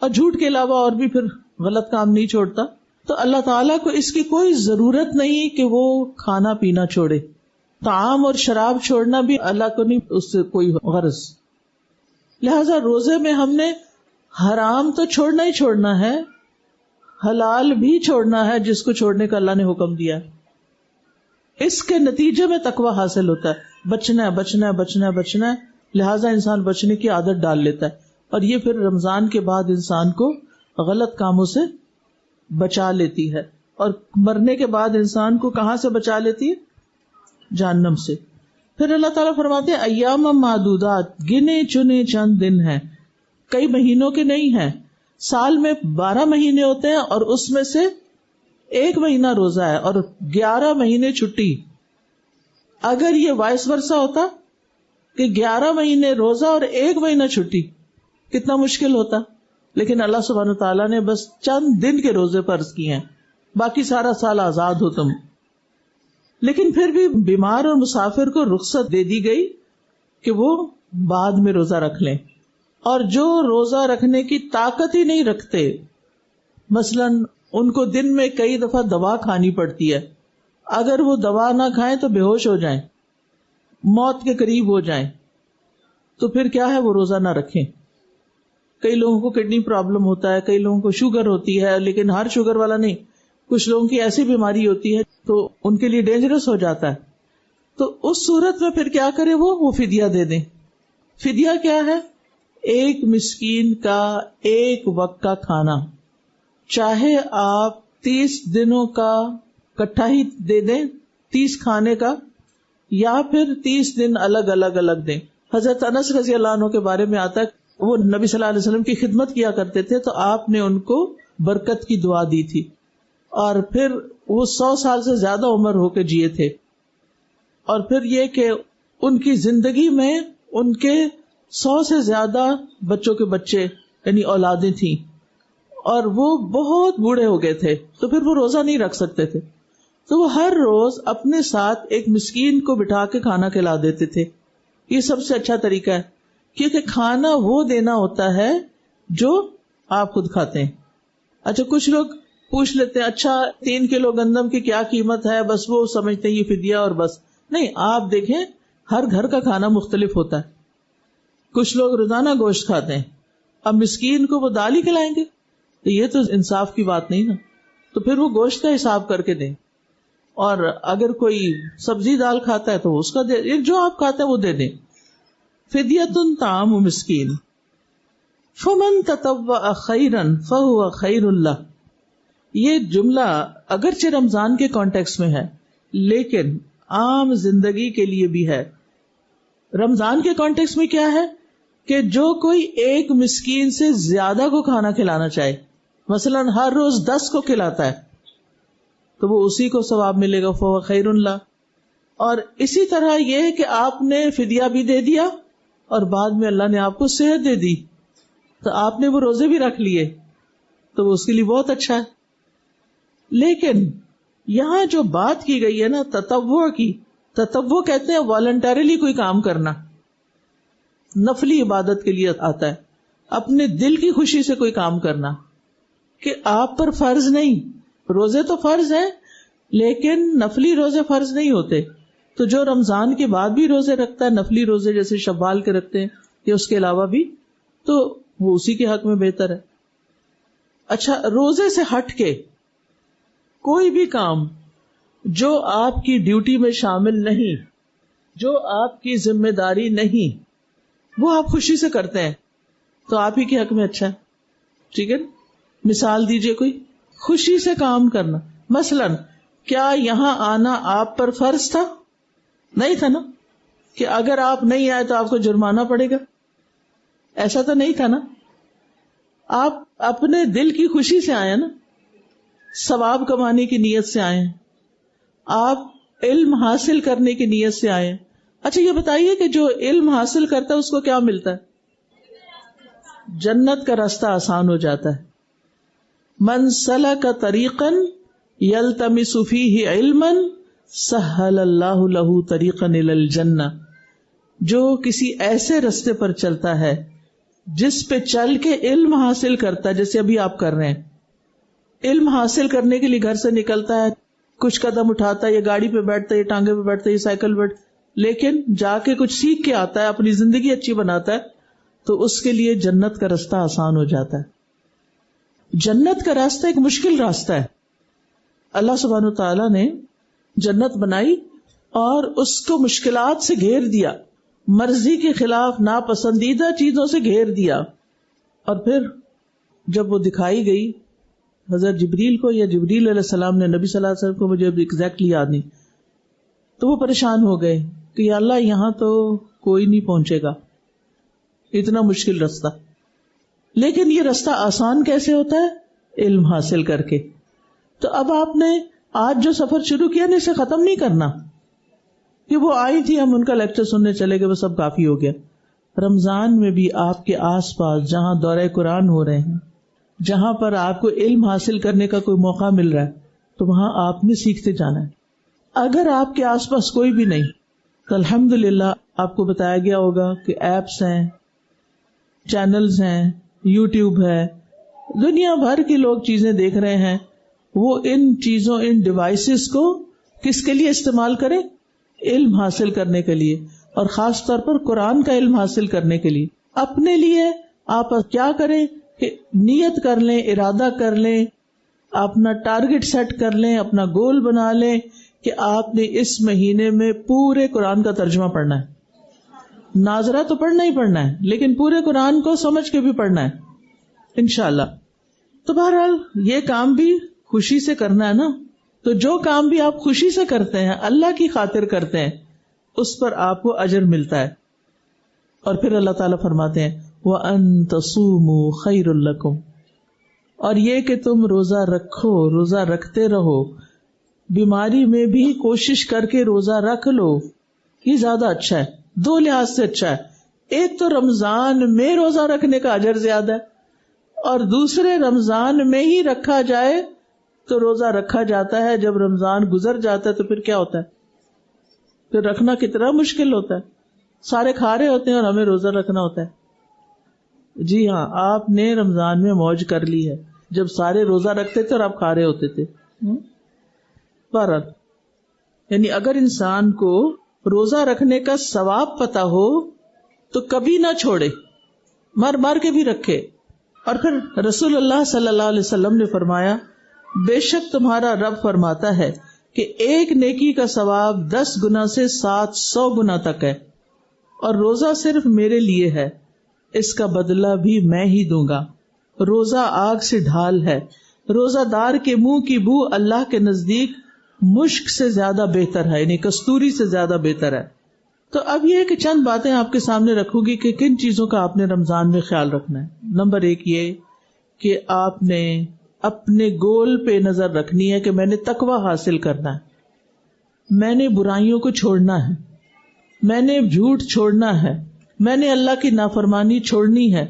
اور جھوٹ کے علاوہ اور بھی پھر غلط کام نہیں چھوڑتا, تو اللہ تعالیٰ کو اس کی کوئی ضرورت نہیں کہ وہ کھانا پینا چھوڑے. طعام اور شراب چھوڑنا بھی اللہ کو نہیں اس سے کوئی غرض. لہذا روزے میں ہم نے حرام تو چھوڑنا ہی چھوڑنا ہے, حلال بھی چھوڑنا ہے جس کو چھوڑنے کا اللہ نے حکم دیا. اس کے نتیجے میں تقوی حاصل ہوتا ہے, بچنا ہے بچنا ہے بچنا ہے بچنا ہے. لہذا انسان بچنے کی عادت ڈال لیتا ہے, اور یہ پھر رمضان کے بعد انسان کو غلط کاموں سے بچا لیتی ہے, اور مرنے کے بعد انسان کو کہاں سے بچا لیتی ہے؟ جہنم سے. پھر اللہ تعالیٰ فرماتے ہیں ایام معدودات, گنے چنے چند دن ہیں, کئی مہینوں کے نہیں ہیں. سال میں 12 مہینے ہوتے ہیں اور اس میں سے 1 مہینہ روزہ ہے اور 11 مہینے چھٹی. اگر یہ وائس ورثہ ہوتا کہ 11 مہینے روزہ اور 1 مہینہ چھٹی, کتنا مشکل ہوتا. لیکن اللہ سبحانہ تعالیٰ نے بس چند دن کے روزے فرض کیے ہیں, باقی سارا سال آزاد ہو تم. لیکن پھر بھی بیمار اور مسافر کو رخصت دے دی گئی کہ وہ بعد میں روزہ رکھ لیں. اور جو روزہ رکھنے کی طاقت ہی نہیں رکھتے, مثلا ان کو دن میں کئی دفعہ دوا کھانی پڑتی ہے, اگر وہ دوا نہ کھائیں تو بے ہوش ہو جائیں, موت کے قریب ہو جائیں, تو پھر کیا ہے وہ روزہ نہ رکھیں. کئی لوگوں کو کڈنی پرابلم ہوتا ہے, کئی لوگوں کو شوگر ہوتی ہے, لیکن ہر شوگر والا نہیں, کچھ لوگوں کی ایسی بیماری ہوتی ہے تو ان کے لیے ڈینجرس ہو جاتا ہے. تو اس صورت میں پھر کیا کرے وہ فدیہ دے دیں. فدیہ کیا ہے؟ 1 مسکین کا 1 وقت کا کھانا, چاہے آپ 30 دنوں کا کٹھا ہی دے دیں 30 کھانے کا, یا پھر 30 دن الگ الگ دیں. حضرت انس رضی اللہ عنہ کے بارے میں آتا ہے وہ نبی صلی اللہ علیہ وسلم کی خدمت کیا کرتے تھے, تو آپ نے ان کو برکت کی دعا دی تھی, اور پھر وہ 100 سال سے زیادہ عمر ہو کے جیے تھے. اور پھر یہ کہ ان کی زندگی میں ان کے 100 سے زیادہ بچوں کے بچے یعنی اولادیں تھیں, اور وہ بہت بوڑھے ہو گئے تھے, تو پھر وہ روزہ نہیں رکھ سکتے تھے. تو وہ ہر روز اپنے ساتھ 1 مسکین کو بٹھا کے کھانا کھلا دیتے تھے. یہ سب سے اچھا طریقہ ہے, کیونکہ کھانا وہ دینا ہوتا ہے جو آپ خود کھاتے ہیں. اچھا کچھ لوگ پوچھ لیتے ہیں اچھا 3 کلو گندم کی کیا قیمت ہے, بس وہ سمجھتے ہیں یہ فدیہ اور بس. نہیں, آپ دیکھیں ہر گھر کا کھانا مختلف ہوتا ہے. کچھ لوگ روزانہ گوشت کھاتے ہیں, اب مسکین کو وہ دال ہی کھلائیں گے, تو یہ تو انصاف کی بات نہیں نا. تو پھر وہ گوشت کا حساب کر کے دیں, اور اگر کوئی سبزی دال کھاتا ہے تو اس کا دے, جو آپ کھاتے ہیں وہ دے دیں. فدیۃ طعام مسکین فمن تطوع خیرا فہو خیر اللہ. یہ جملہ اگرچہ رمضان کے کانٹیکس میں ہے لیکن عام زندگی کے لیے بھی ہے. رمضان کے کانٹیکس میں کیا ہے کہ جو کوئی 1 مسکین سے زیادہ کو کھانا کھلانا چاہے, مثلا ہر روز 10 کو کھلاتا ہے, تو وہ اسی کو ثواب ملے گا, فہو خیر اللہ. اور اسی طرح یہ کہ آپ نے فدیہ بھی دے دیا اور بعد میں اللہ نے آپ کو صحت دے دی, تو آپ نے وہ روزے بھی رکھ لیے, تو وہ اس کے لیے بہت اچھا ہے. لیکن یہاں جو بات کی گئی ہے نا تطوع کی، تطوع کہتے ہیں والنٹریلی کوئی کام کرنا، نفلی عبادت کے لیے آتا ہے، اپنے دل کی خوشی سے کوئی کام کرنا، کہ آپ پر فرض نہیں. روزے تو فرض ہیں لیکن نفلی روزے فرض نہیں ہوتے. تو جو رمضان کے بعد بھی روزے رکھتا ہے، نفلی روزے جیسے شوال کے رکھتے ہیں یا اس کے علاوہ بھی، تو وہ اسی کے حق میں بہتر ہے. اچھا، روزے سے ہٹ کے کوئی بھی کام جو آپ کی ڈیوٹی میں شامل نہیں، جو آپ کی ذمہ داری نہیں، وہ آپ خوشی سے کرتے ہیں تو آپ ہی کے حق میں اچھا ہے. ٹھیک ہے، مثال دیجئے کوئی خوشی سے کام کرنا. مثلا کیا یہاں آنا آپ پر فرض تھا؟ نہیں تھا نا. کہ اگر آپ نہیں آئے تو آپ کو جرمانہ پڑے گا، ایسا تو نہیں تھا نا. آپ اپنے دل کی خوشی سے آئے نا، ثواب کمانے کی نیت سے آئے، آپ علم حاصل کرنے کی نیت سے آئے. اچھا یہ بتائیے کہ جو علم حاصل کرتا ہے اس کو کیا ملتا ہے؟ جنت کا راستہ آسان ہو جاتا ہے. من سلک طریقا یلتمس فیہ علما سہل اللہ لہ طریقا الی الجنہ. جو کسی ایسے راستے پر چلتا ہے جس پہ چل کے علم حاصل کرتا ہے، جیسے ابھی آپ کر رہے ہیں، علم حاصل کرنے کے لیے گھر سے نکلتا ہے، کچھ قدم اٹھاتا ہے، یہ گاڑی پہ بیٹھتا ہے، یہ ٹانگے پہ بیٹھتا ہے، یہ سائیکل پہ، لیکن جا کے کچھ سیکھ کے آتا ہے، اپنی زندگی اچھی بناتا ہے، تو اس کے لیے جنت کا راستہ آسان ہو جاتا ہے. جنت کا راستہ ایک مشکل راستہ ہے. اللہ سبحانہ وتعالیٰ نے جنت بنائی اور اس کو مشکلات سے گھیر دیا، مرضی کے خلاف ناپسندیدہ چیزوں سے گھیر دیا. اور پھر جب وہ دکھائی گئی حضرت جبریل کو، یا جبریل علیہ السلام نے نبی صلی اللہ علیہ وسلم کو، مجھے ایگزیکٹلی یاد نہیں، تو وہ پریشان ہو گئے کہ یا اللہ یہاں تو کوئی نہیں پہنچے گا، اتنا مشکل راستہ. لیکن یہ راستہ آسان کیسے ہوتا ہے؟ علم حاصل کر کے. تو اب آپ نے آج جو سفر شروع کیا نا، اسے ختم نہیں کرنا کہ وہ آئی تھی ہم ان کا لیکچر سننے چلے گئے، وہ سب کافی ہو گیا. رمضان میں بھی آپ کے آس پاس جہاں دورہ قرآن ہو رہے ہیں، جہاں پر آپ کو علم حاصل کرنے کا کوئی موقع مل رہا ہے، تو وہاں آپ نے سیکھتے جانا ہے. اگر آپ کے آس پاس کوئی بھی نہیں تو الحمدللہ آپ کو بتایا گیا ہوگا کہ ایپس ہیں، چینلز ہیں، یوٹیوب ہے، دنیا بھر کی لوگ چیزیں دیکھ رہے ہیں. وہ ان چیزوں، ان ڈیوائسز کو کس کے لیے استعمال کریں؟ علم حاصل کرنے کے لیے، اور خاص طور پر قرآن کا علم حاصل کرنے کے لیے. اپنے لیے آپ کیا کریں کہ نیت کر لیں، ارادہ کر لیں، اپنا ٹارگٹ سیٹ کر لیں، اپنا گول بنا لیں کہ آپ نے اس مہینے میں پورے قرآن کا ترجمہ پڑھنا ہے. ناظرہ تو پڑھنا ہی پڑھنا ہے، لیکن پورے قرآن کو سمجھ کے بھی پڑھنا ہے انشاءاللہ. تو بہرحال یہ کام بھی خوشی سے کرنا ہے نا. تو جو کام بھی آپ خوشی سے کرتے ہیں، اللہ کی خاطر کرتے ہیں، اس پر آپ کو اجر ملتا ہے. اور پھر اللہ تعالیٰ فرماتے ہیں وَأَن تَصُومُوا خَيْرٌ لَكُمْ، اور یہ کہ تم روزہ رکھو، روزہ رکھتے رہو، بیماری میں بھی کوشش کر کے روزہ رکھ لو، یہ زیادہ اچھا ہے. دو لحاظ سے اچھا ہے. ایک تو رمضان میں روزہ رکھنے کا اجر زیادہ ہے، اور دوسرے رمضان میں ہی رکھا جائے تو روزہ رکھا جاتا ہے. جب رمضان گزر جاتا ہے تو پھر کیا ہوتا ہے؟ پھر رکھنا کتنا مشکل ہوتا ہے. سارے کھا رہے ہوتے ہیں اور ہمیں روزہ رکھنا ہوتا ہے. جی ہاں، آپ نے رمضان میں موج کر لی ہے جب سارے روزہ رکھتے تھے اور آپ کھا رہے ہوتے تھے. بہرحال یعنی اگر انسان کو روزہ رکھنے کا ثواب پتا ہو تو کبھی نہ چھوڑے، مر مر کے بھی رکھے. اور پھر رسول اللہ صلی اللہ علیہ وسلم نے فرمایا بے شک تمہارا رب فرماتا ہے کہ ایک نیکی کا ثواب 10 گنا سے 700 گنا تک ہے، اور روزہ صرف میرے لیے ہے، اس کا بدلہ بھی میں ہی دوں گا. روزہ آگ سے ڈھال ہے، روزہ دار کے منہ کی بو اللہ کے نزدیک مشک سے زیادہ بہتر ہے، یعنی کستوری سے زیادہ بہتر ہے. تو اب یہ کہ چند باتیں آپ کے سامنے رکھوں گی کہ کن چیزوں کا آپ نے رمضان میں خیال رکھنا ہے. نمبر 1 یہ کہ آپ نے اپنے گول پہ نظر رکھنی ہے کہ میں نے تقوی حاصل کرنا ہے، میں نے برائیوں کو چھوڑنا ہے، میں نے جھوٹ چھوڑنا ہے، میں نے اللہ کی نافرمانی چھوڑنی ہے،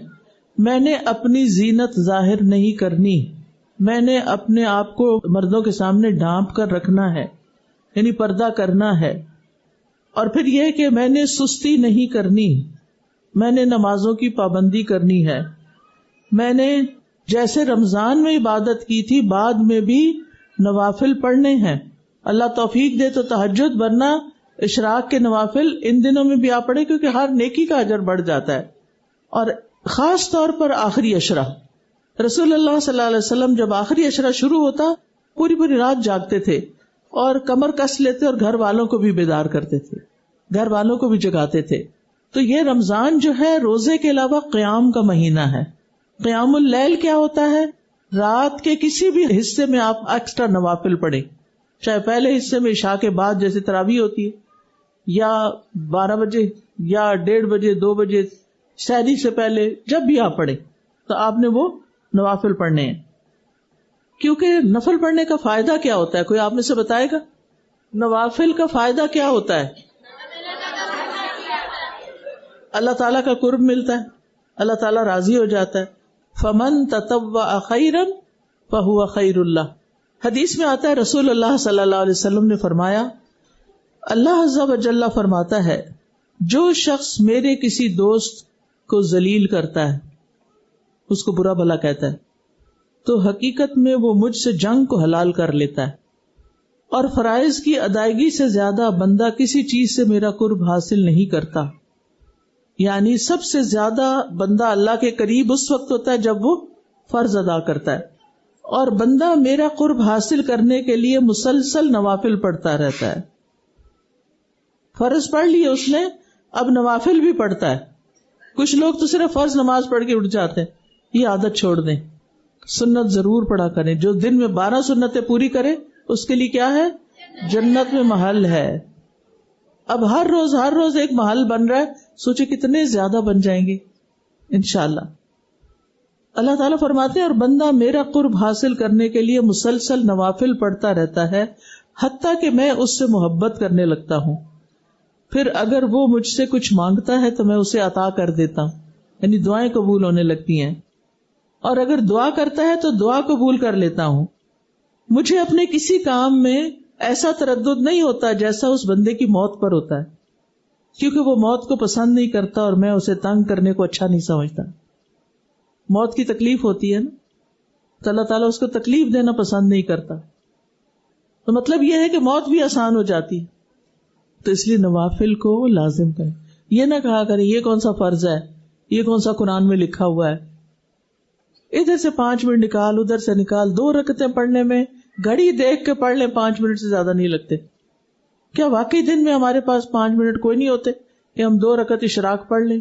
میں نے اپنی زینت ظاہر نہیں کرنی، میں نے اپنے آپ کو مردوں کے سامنے ڈھانپ کر رکھنا ہے، یعنی پردہ کرنا ہے. اور پھر یہ کہ میں نے سستی نہیں کرنی، میں نے نمازوں کی پابندی کرنی ہے. میں نے جیسے رمضان میں عبادت کی تھی بعد میں بھی نوافل پڑھنے ہیں. اللہ توفیق دے تو تہجد ورنہ اشراق کے نوافل ان دنوں میں بھی آپ پڑھیں، کیونکہ ہر نیکی کا اجر بڑھ جاتا ہے. اور خاص طور پر آخری عشرہ، رسول اللہ صلی اللہ علیہ وسلم جب آخری عشرہ شروع ہوتا پوری پوری رات جاگتے تھے اور کمر کس لیتے اور گھر والوں کو بھی بیدار کرتے تھے، گھر والوں کو بھی جگاتے تھے. تو یہ رمضان جو ہے روزے کے علاوہ قیام کا مہینہ ہے. قیام اللیل کیا ہوتا ہے؟ رات کے کسی بھی حصے میں آپ ایکسٹرا نوافل پڑھیں، چاہے پہلے حصے میں عشاء کے بعد جیسے تراویح ہوتی ہے، یا 12 بجے یا 1:30 بجے 2 بجے سحری سے پہلے، جب بھی آپ پڑھیں تو آپ نے وہ نوافل پڑھنے ہیں. کیونکہ نفل پڑھنے کا فائدہ کیا ہوتا ہے؟ کوئی آپ میں سے بتائے گا؟ نوافل کا فائدہ کیا ہوتا ہے؟ اللہ تعالیٰ کا قرب ملتا ہے، اللہ تعالیٰ راضی ہو جاتا ہے. فمن تطوع خیرا فہو خیر اللہ. حدیث میں آتا ہے رسول اللہ صلی اللہ علیہ وسلم نے فرمایا، اللہ عز و جل فرماتا ہے جو شخص میرے کسی دوست کو ذلیل کرتا ہے، اس کو برا بھلا کہتا ہے، تو حقیقت میں وہ مجھ سے جنگ کو حلال کر لیتا ہے. اور فرائض کی ادائیگی سے زیادہ بندہ کسی چیز سے میرا قرب حاصل نہیں کرتا. یعنی سب سے زیادہ بندہ اللہ کے قریب اس وقت ہوتا ہے جب وہ فرض ادا کرتا ہے، اور بندہ میرا قرب حاصل کرنے کے لیے مسلسل نوافل پڑھتا رہتا ہے. فرض پڑھ لیے اس نے، اب نوافل بھی پڑھتا ہے. کچھ لوگ تو صرف فرض نماز پڑھ کے اٹھ جاتے ہیں. یہ عادت چھوڑ دیں، سنت ضرور پڑھا کریں. جو دن میں 12 سنتیں پوری کرے اس کے لیے کیا ہے؟ جنت میں محل ہے. اب ہر روز ایک محل بن رہا ہے، سوچے کتنے زیادہ بن جائیں گے انشاءاللہ. اللہ تعالیٰ فرماتے ہیں اور بندہ میرا قرب حاصل کرنے کے لیے مسلسل نوافل پڑھتا رہتا ہے حتیٰ کہ میں اس سے محبت کرنے لگتا ہوں. پھر اگر وہ مجھ سے کچھ مانگتا ہے تو میں اسے عطا کر دیتا ہوں، یعنی دعائیں قبول ہونے لگتی ہیں. اور اگر دعا کرتا ہے تو دعا قبول کر لیتا ہوں. مجھے اپنے کسی کام میں ایسا تردد نہیں ہوتا جیسا اس بندے کی موت پر ہوتا ہے، کیونکہ وہ موت کو پسند نہیں کرتا اور میں اسے تنگ کرنے کو اچھا نہیں سمجھتا. موت کی تکلیف ہوتی ہے نا، تو اللہ تعالیٰ اس کو تکلیف دینا پسند نہیں کرتا. تو مطلب یہ ہے کہ موت بھی آسان ہو جاتی. تو اس لیے نوافل کو لازم کریں. یہ نہ کہا کریں یہ کون سا فرض ہے، یہ کون سا قرآن میں لکھا ہوا ہے. ادھر سے 5 منٹ نکال، ادھر سے نکال. 2 رکعتیں پڑھنے میں گھڑی دیکھ کے پڑھ لیں 5 منٹ سے زیادہ نہیں لگتے. کیا واقعی دن میں ہمارے پاس 5 منٹ کوئی نہیں ہوتے کہ ہم 2 رکعت اشراق پڑھ لیں؟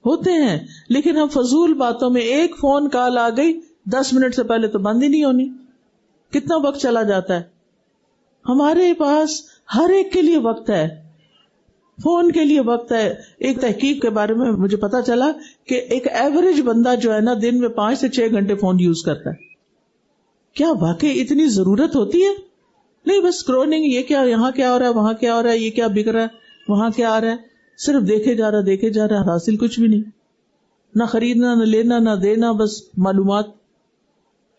ہوتے ہیں، لیکن ہم فضول باتوں میں، ایک فون کال آ گئی 10 منٹ سے پہلے تو بند ہی نہیں ہونی، کتنا وقت چلا جاتا ہے. ہمارے پاس ہر ایک کے لیے وقت ہے، فون کے لیے وقت ہے. ایک تحقیق کے بارے میں مجھے پتا چلا کہ ایک ایوریج بندہ جو ہے نا دن میں 5 سے 6 گھنٹے فون یوز کرتا ہے. کیا واقعی اتنی ضرورت ہوتی ہے؟ نہیں، بس اسکرولنگ، یہ کیا یہاں کیا ہو رہا ہے، وہاں کیا ہو رہا ہے، یہ کیا بک رہا ہے، وہاں کیا آ رہا ہے، صرف دیکھے جا رہا، حاصل کچھ بھی نہیں. نہ خریدنا، نہ لینا، نہ دینا، بس معلومات.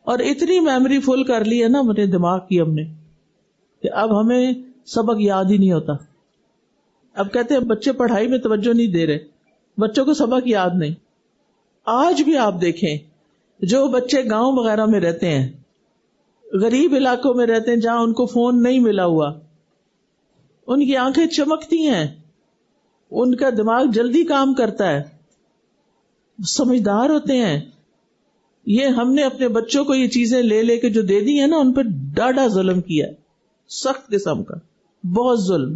اور اتنی میموری فل کر لی ہے نا میرے دماغ کی ہم نے کہ اب ہمیں سبق یاد ہی نہیں ہوتا. اب کہتے ہیں بچے پڑھائی میں توجہ نہیں دے رہے، بچوں کو سبق یاد نہیں. آج بھی آپ دیکھیں جو بچے گاؤں وغیرہ میں رہتے ہیں، غریب علاقوں میں رہتے ہیں جہاں ان کو فون نہیں ملا ہوا، ان کی آنکھیں چمکتی ہیں، ان کا دماغ جلدی کام کرتا ہے، سمجھدار ہوتے ہیں. یہ ہم نے اپنے بچوں کو یہ چیزیں لے لے کے جو دے دی ہیں نا، ان پہ ڈاڈا ظلم کیا ہے، سخت قسم کا، بہت ظلم.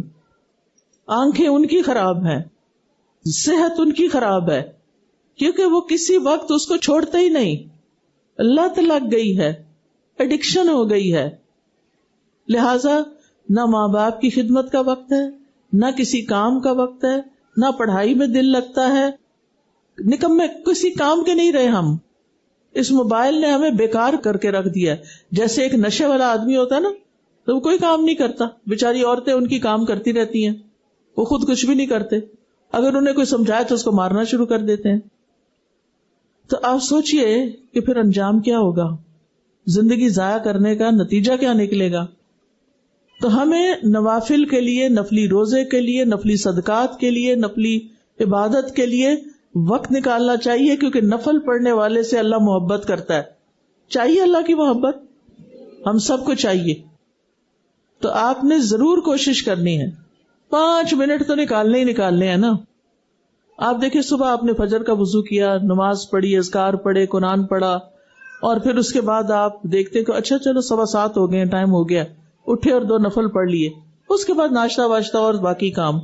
آنکھیں ان کی خراب ہیں، صحت ان کی خراب ہے، کیونکہ وہ کسی وقت اس کو چھوڑتے ہی نہیں. لت لگ گئی ہے، ایڈکشن ہو گئی ہے. لہذا نہ ماں باپ کی خدمت کا وقت ہے، نہ کسی کام کا وقت ہے، نہ پڑھائی میں دل لگتا ہے. نکمے کسی کام کے نہیں رہے ہم. اس موبائل نے ہمیں بیکار کر کے رکھ دیا ہے. جیسے ایک نشے والا آدمی ہوتا ہے نا، تو وہ کوئی کام نہیں کرتا. بیچاری عورتیں ان کی کام کرتی رہتی ہیں، وہ خود کچھ بھی نہیں کرتے. اگر انہیں کوئی سمجھائے تو اس کو مارنا شروع کر دیتے ہیں. تو آپ سوچئے کہ پھر انجام کیا ہوگا. زندگی ضائع کرنے کا نتیجہ کیا نکلے گا؟ تو ہمیں نوافل کے لیے، نفلی روزے کے لیے، نفلی صدقات کے لیے، نفلی عبادت کے لیے وقت نکالنا چاہیے، کیونکہ نفل پڑھنے والے سے اللہ محبت کرتا ہے. چاہیے اللہ کی محبت؟ ہم سب کو چاہیے. تو آپ نے ضرور کوشش کرنی ہے. 5 منٹ تو نکالنے ہی نکالنے ہیں نا. آپ دیکھیں صبح آپ نے فجر کا وضو کیا، نماز پڑھی، اذکار پڑھے، قرآن پڑھا، اور پھر اس کے بعد آپ دیکھتے کہ اچھا چلو 7:15 ہو گئے، ٹائم ہو گیا، اٹھے اور 2 نفل پڑھ لیے. اس کے بعد ناشتہ واشتہ اور باقی کام.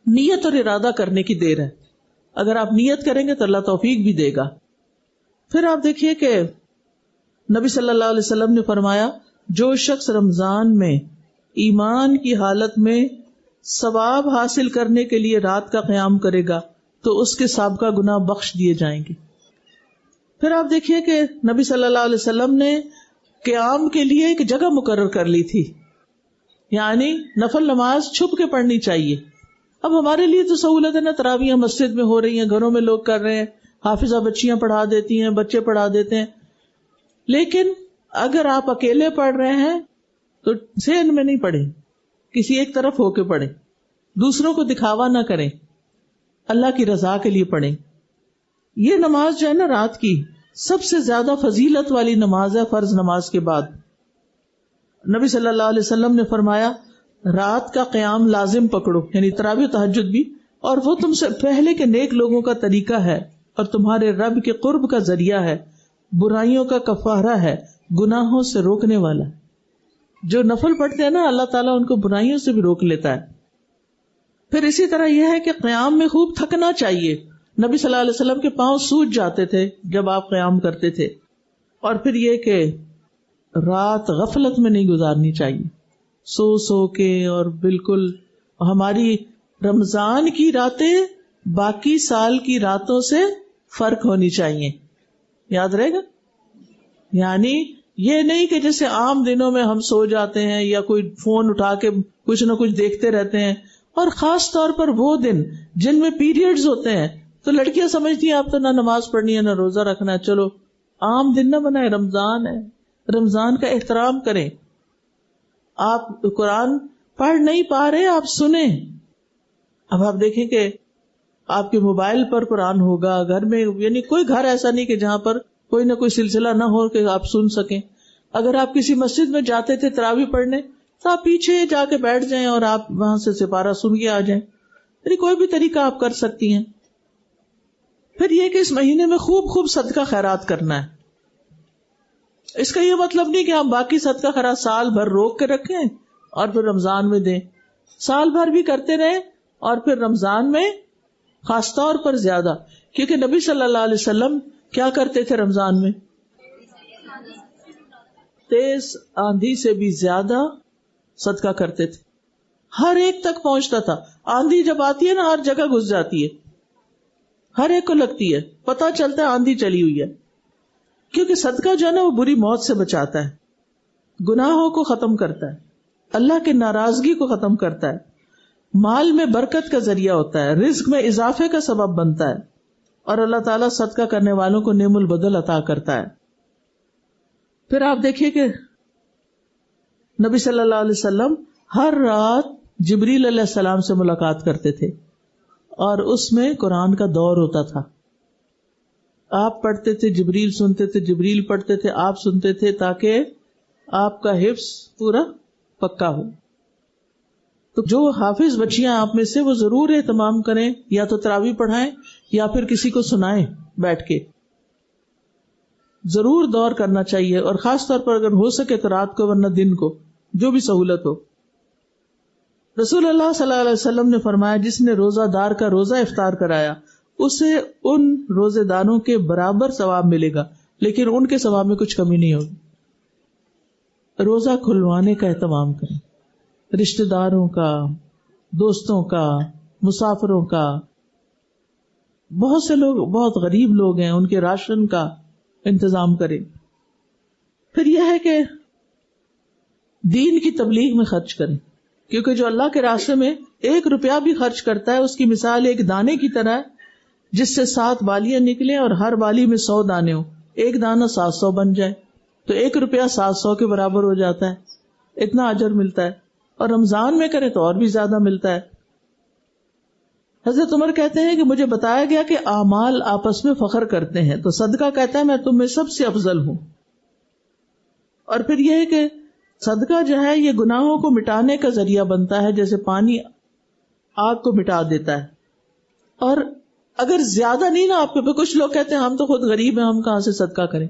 نیت اور ارادہ کرنے کی دیر ہے. اگر آپ نیت کریں گے تو اللہ توفیق بھی دے گا. پھر آپ دیکھیے کہ نبی صلی اللہ علیہ وسلم نے فرمایا جو شخص رمضان میں ایمان کی حالت میں ثواب حاصل کرنے کے لیے رات کا قیام کرے گا تو اس کے سابقہ گناہ بخش دیے جائیں گے. پھر آپ دیکھیے کہ نبی صلی اللہ علیہ وسلم نے قیام کے لیے ایک جگہ مقرر کر لی تھی، یعنی نفل نماز چھپ کے پڑھنی چاہیے. اب ہمارے لیے تو سہولت ہے نا، تراویح مسجد میں ہو رہی ہیں، گھروں میں لوگ کر رہے ہیں، حافظہ بچیاں پڑھا دیتی ہیں، بچے پڑھا دیتے ہیں. لیکن اگر آپ اکیلے پڑھ رہے ہیں تو ذہن میں نہیں پڑھیں، کسی ایک طرف ہو کے پڑھیں، دوسروں کو دکھاوا نہ کریں، اللہ کی رضا کے لیے پڑھیں. یہ نماز جو ہے نا رات کی سب سے زیادہ فضیلت والی نماز ہے فرض نماز کے بعد. نبی صلی اللہ علیہ وسلم نے فرمایا رات کا قیام لازم پکڑو، یعنی تراویح تہجد بھی، اور وہ تم سے پہلے کے نیک لوگوں کا طریقہ ہے اور تمہارے رب کے قرب کا ذریعہ ہے، برائیوں کا کفارہ ہے، گناہوں سے روکنے والا. جو نفل پڑھتے ہیں نا اللہ تعالیٰ ان کو برائیوں سے بھی روک لیتا ہے. پھر اسی طرح یہ ہے کہ قیام میں خوب تھکنا چاہیے. نبی صلی اللہ علیہ وسلم کے پاؤں سوج جاتے تھے جب آپ قیام کرتے تھے. اور پھر یہ کہ رات غفلت میں نہیں گزارنی چاہیے، سو کے، اور بالکل ہماری رمضان کی راتیں باقی سال کی راتوں سے فرق ہونی چاہیے. یاد رہے گا؟ یعنی یہ نہیں کہ جیسے عام دنوں میں ہم سو جاتے ہیں یا کوئی فون اٹھا کے کچھ نہ کچھ دیکھتے رہتے ہیں، اور خاص طور پر وہ دن جن میں پیریڈز ہوتے ہیں تو لڑکیاں سمجھتی ہیں آپ تو نہ نماز پڑھنی ہے نہ روزہ رکھنا ہے. چلو عام دن نہ بنائے، رمضان ہے، رمضان کا احترام کریں. آپ قرآن پڑھ نہیں پا رہے آپ سنیں. اب آپ دیکھیں کہ آپ کے موبائل پر قرآن ہوگا گھر میں، یعنی کوئی گھر ایسا نہیں کہ جہاں پر کوئی نہ کوئی سلسلہ نہ ہو کہ آپ سن سکیں. اگر آپ کسی مسجد میں جاتے تھے تراویح پڑھنے تو آپ پیچھے جا کے بیٹھ جائیں اور آپ وہاں سے سپارہ سن کے آ جائیں. یعنی کوئی بھی طریقہ آپ کر سکتی ہیں. پھر یہ کہ اس مہینے میں خوب خوب صدقہ خیرات کرنا ہے. اس کا یہ مطلب نہیں کہ ہم باقی صدقہ خیرات سال بھر روک کے رکھیں اور پھر رمضان میں دیں. سال بھر بھی کرتے رہیں اور پھر رمضان میں خاص طور پر زیادہ، کیونکہ نبی صلی اللہ علیہ وسلم کیا کرتے تھے رمضان میں؟ تیز آندھی سے بھی زیادہ صدقہ کرتے تھے. ہر ایک تک پہنچتا تھا. آندھی جب آتی ہے نا ہر جگہ گھس جاتی ہے، ہر ایک کو لگتی ہے، پتہ چلتا ہے آندھی چلی ہوئی ہے. کیونکہ صدقہ جو ہے نا وہ بری موت سے بچاتا ہے، گناہوں کو ختم کرتا ہے، اللہ کی ناراضگی کو ختم کرتا ہے، مال میں برکت کا ذریعہ ہوتا ہے، رزق میں اضافے کا سبب بنتا ہے، اور اللہ تعالیٰ صدقہ کرنے والوں کو نعم البدل عطا کرتا ہے. پھر آپ دیکھیے کہ نبی صلی اللہ علیہ وسلم ہر رات جبریل علیہ السلام سے ملاقات کرتے تھے اور اس میں قرآن کا دور ہوتا تھا. آپ پڑھتے تھے، جبریل سنتے تھے، جبریل پڑھتے تھے، آپ سنتے تھے، تاکہ آپ کا حفظ پورا پکا ہو. تو جو حافظ بچیاں آپ میں سے وہ ضرور اہتمام کریں، یا تو تراویح پڑھائیں یا پھر کسی کو سنائیں بیٹھ کے. ضرور دور کرنا چاہیے، اور خاص طور پر اگر ہو سکے تو رات کو ورنہ دن کو، جو بھی سہولت ہو. رسول اللہ صلی اللہ علیہ وسلم نے فرمایا جس نے روزہ دار کا روزہ افطار کرایا اسے ان روزے داروں کے برابر ثواب ملے گا، لیکن ان کے ثواب میں کچھ کمی نہیں ہوگی. روزہ کھلوانے کا اہتمام کریں، رشتہ داروں کا، دوستوں کا، مسافروں کا. بہت سے لوگ بہت غریب لوگ ہیں، ان کے راشن کا انتظام کریں. پھر یہ ہے کہ دین کی تبلیغ میں خرچ کریں، کیونکہ جو اللہ کے راستے میں 1 روپیہ بھی خرچ کرتا ہے اس کی مثال ایک دانے کی طرح ہے جس سے 7 بالیاں نکلیں اور ہر بالی میں 100 دانے ہوں، ایک دانہ 700 بن جائے. تو 1 روپیہ 700 کے برابر ہو جاتا ہے، اتنا اجر ملتا ہے، اور رمضان میں کریں تو اور بھی زیادہ ملتا ہے۔ حضرت عمر کہتے ہیں کہ مجھے بتایا گیا کہ اعمال آپس میں فخر کرتے ہیں، تو صدقہ کہتا ہے میں تم میں سب سے افضل ہوں۔ اور پھر یہ ہے کہ صدقہ جو ہے یہ گناہوں کو مٹانے کا ذریعہ بنتا ہے، جیسے پانی آگ کو مٹا دیتا ہے۔ اور اگر زیادہ نہیں نا آپ کے، کچھ لوگ کہتے ہیں ہم تو خود غریب ہیں، ہم کہاں سے صدقہ کریں۔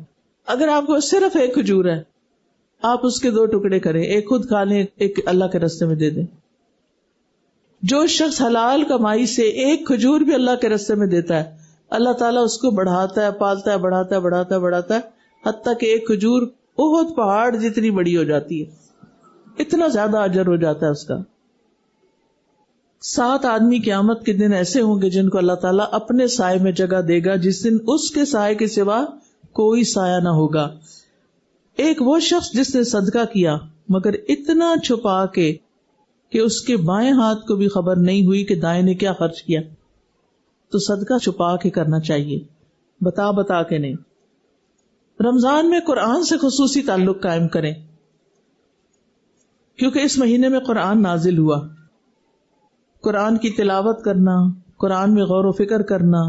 اگر آپ کو صرف 1 کھجور ہے، آپ اس کے 2 ٹکڑے کریں، 1 خود کھا لیں، 1 اللہ کے راستے میں دے دیں۔ جو شخص حلال کمائی سے 1 کھجور بھی اللہ کے راستے میں دیتا ہے، اللہ تعالیٰ اس کو بڑھاتا ہے، پالتا ہے، بڑھاتا ہے، بڑھاتا ہے، بڑھاتا ہے، حتیٰ کہ 1 کھجور بہت پہاڑ جتنی بڑی ہو جاتی ہے، اتنا زیادہ اجر ہو جاتا ہے اس کا۔ 7 آدمی قیامت کے دن ایسے ہوں گے جن کو اللہ تعالیٰ اپنے سائے میں جگہ دے گا، جس دن اس کے سائے کے سوا کوئی سایہ نہ ہوگا۔ ایک وہ شخص جس نے صدقہ کیا مگر اتنا چھپا کے کہ اس کے بائیں ہاتھ کو بھی خبر نہیں ہوئی کہ دائیں نے کیا خرچ کیا۔ تو صدقہ چھپا کے کرنا چاہیے، بتا بتا کے نہیں۔ رمضان میں قرآن سے خصوصی تعلق قائم کریں، کیونکہ اس مہینے میں قرآن نازل ہوا۔ قرآن کی تلاوت کرنا، قرآن میں غور و فکر کرنا،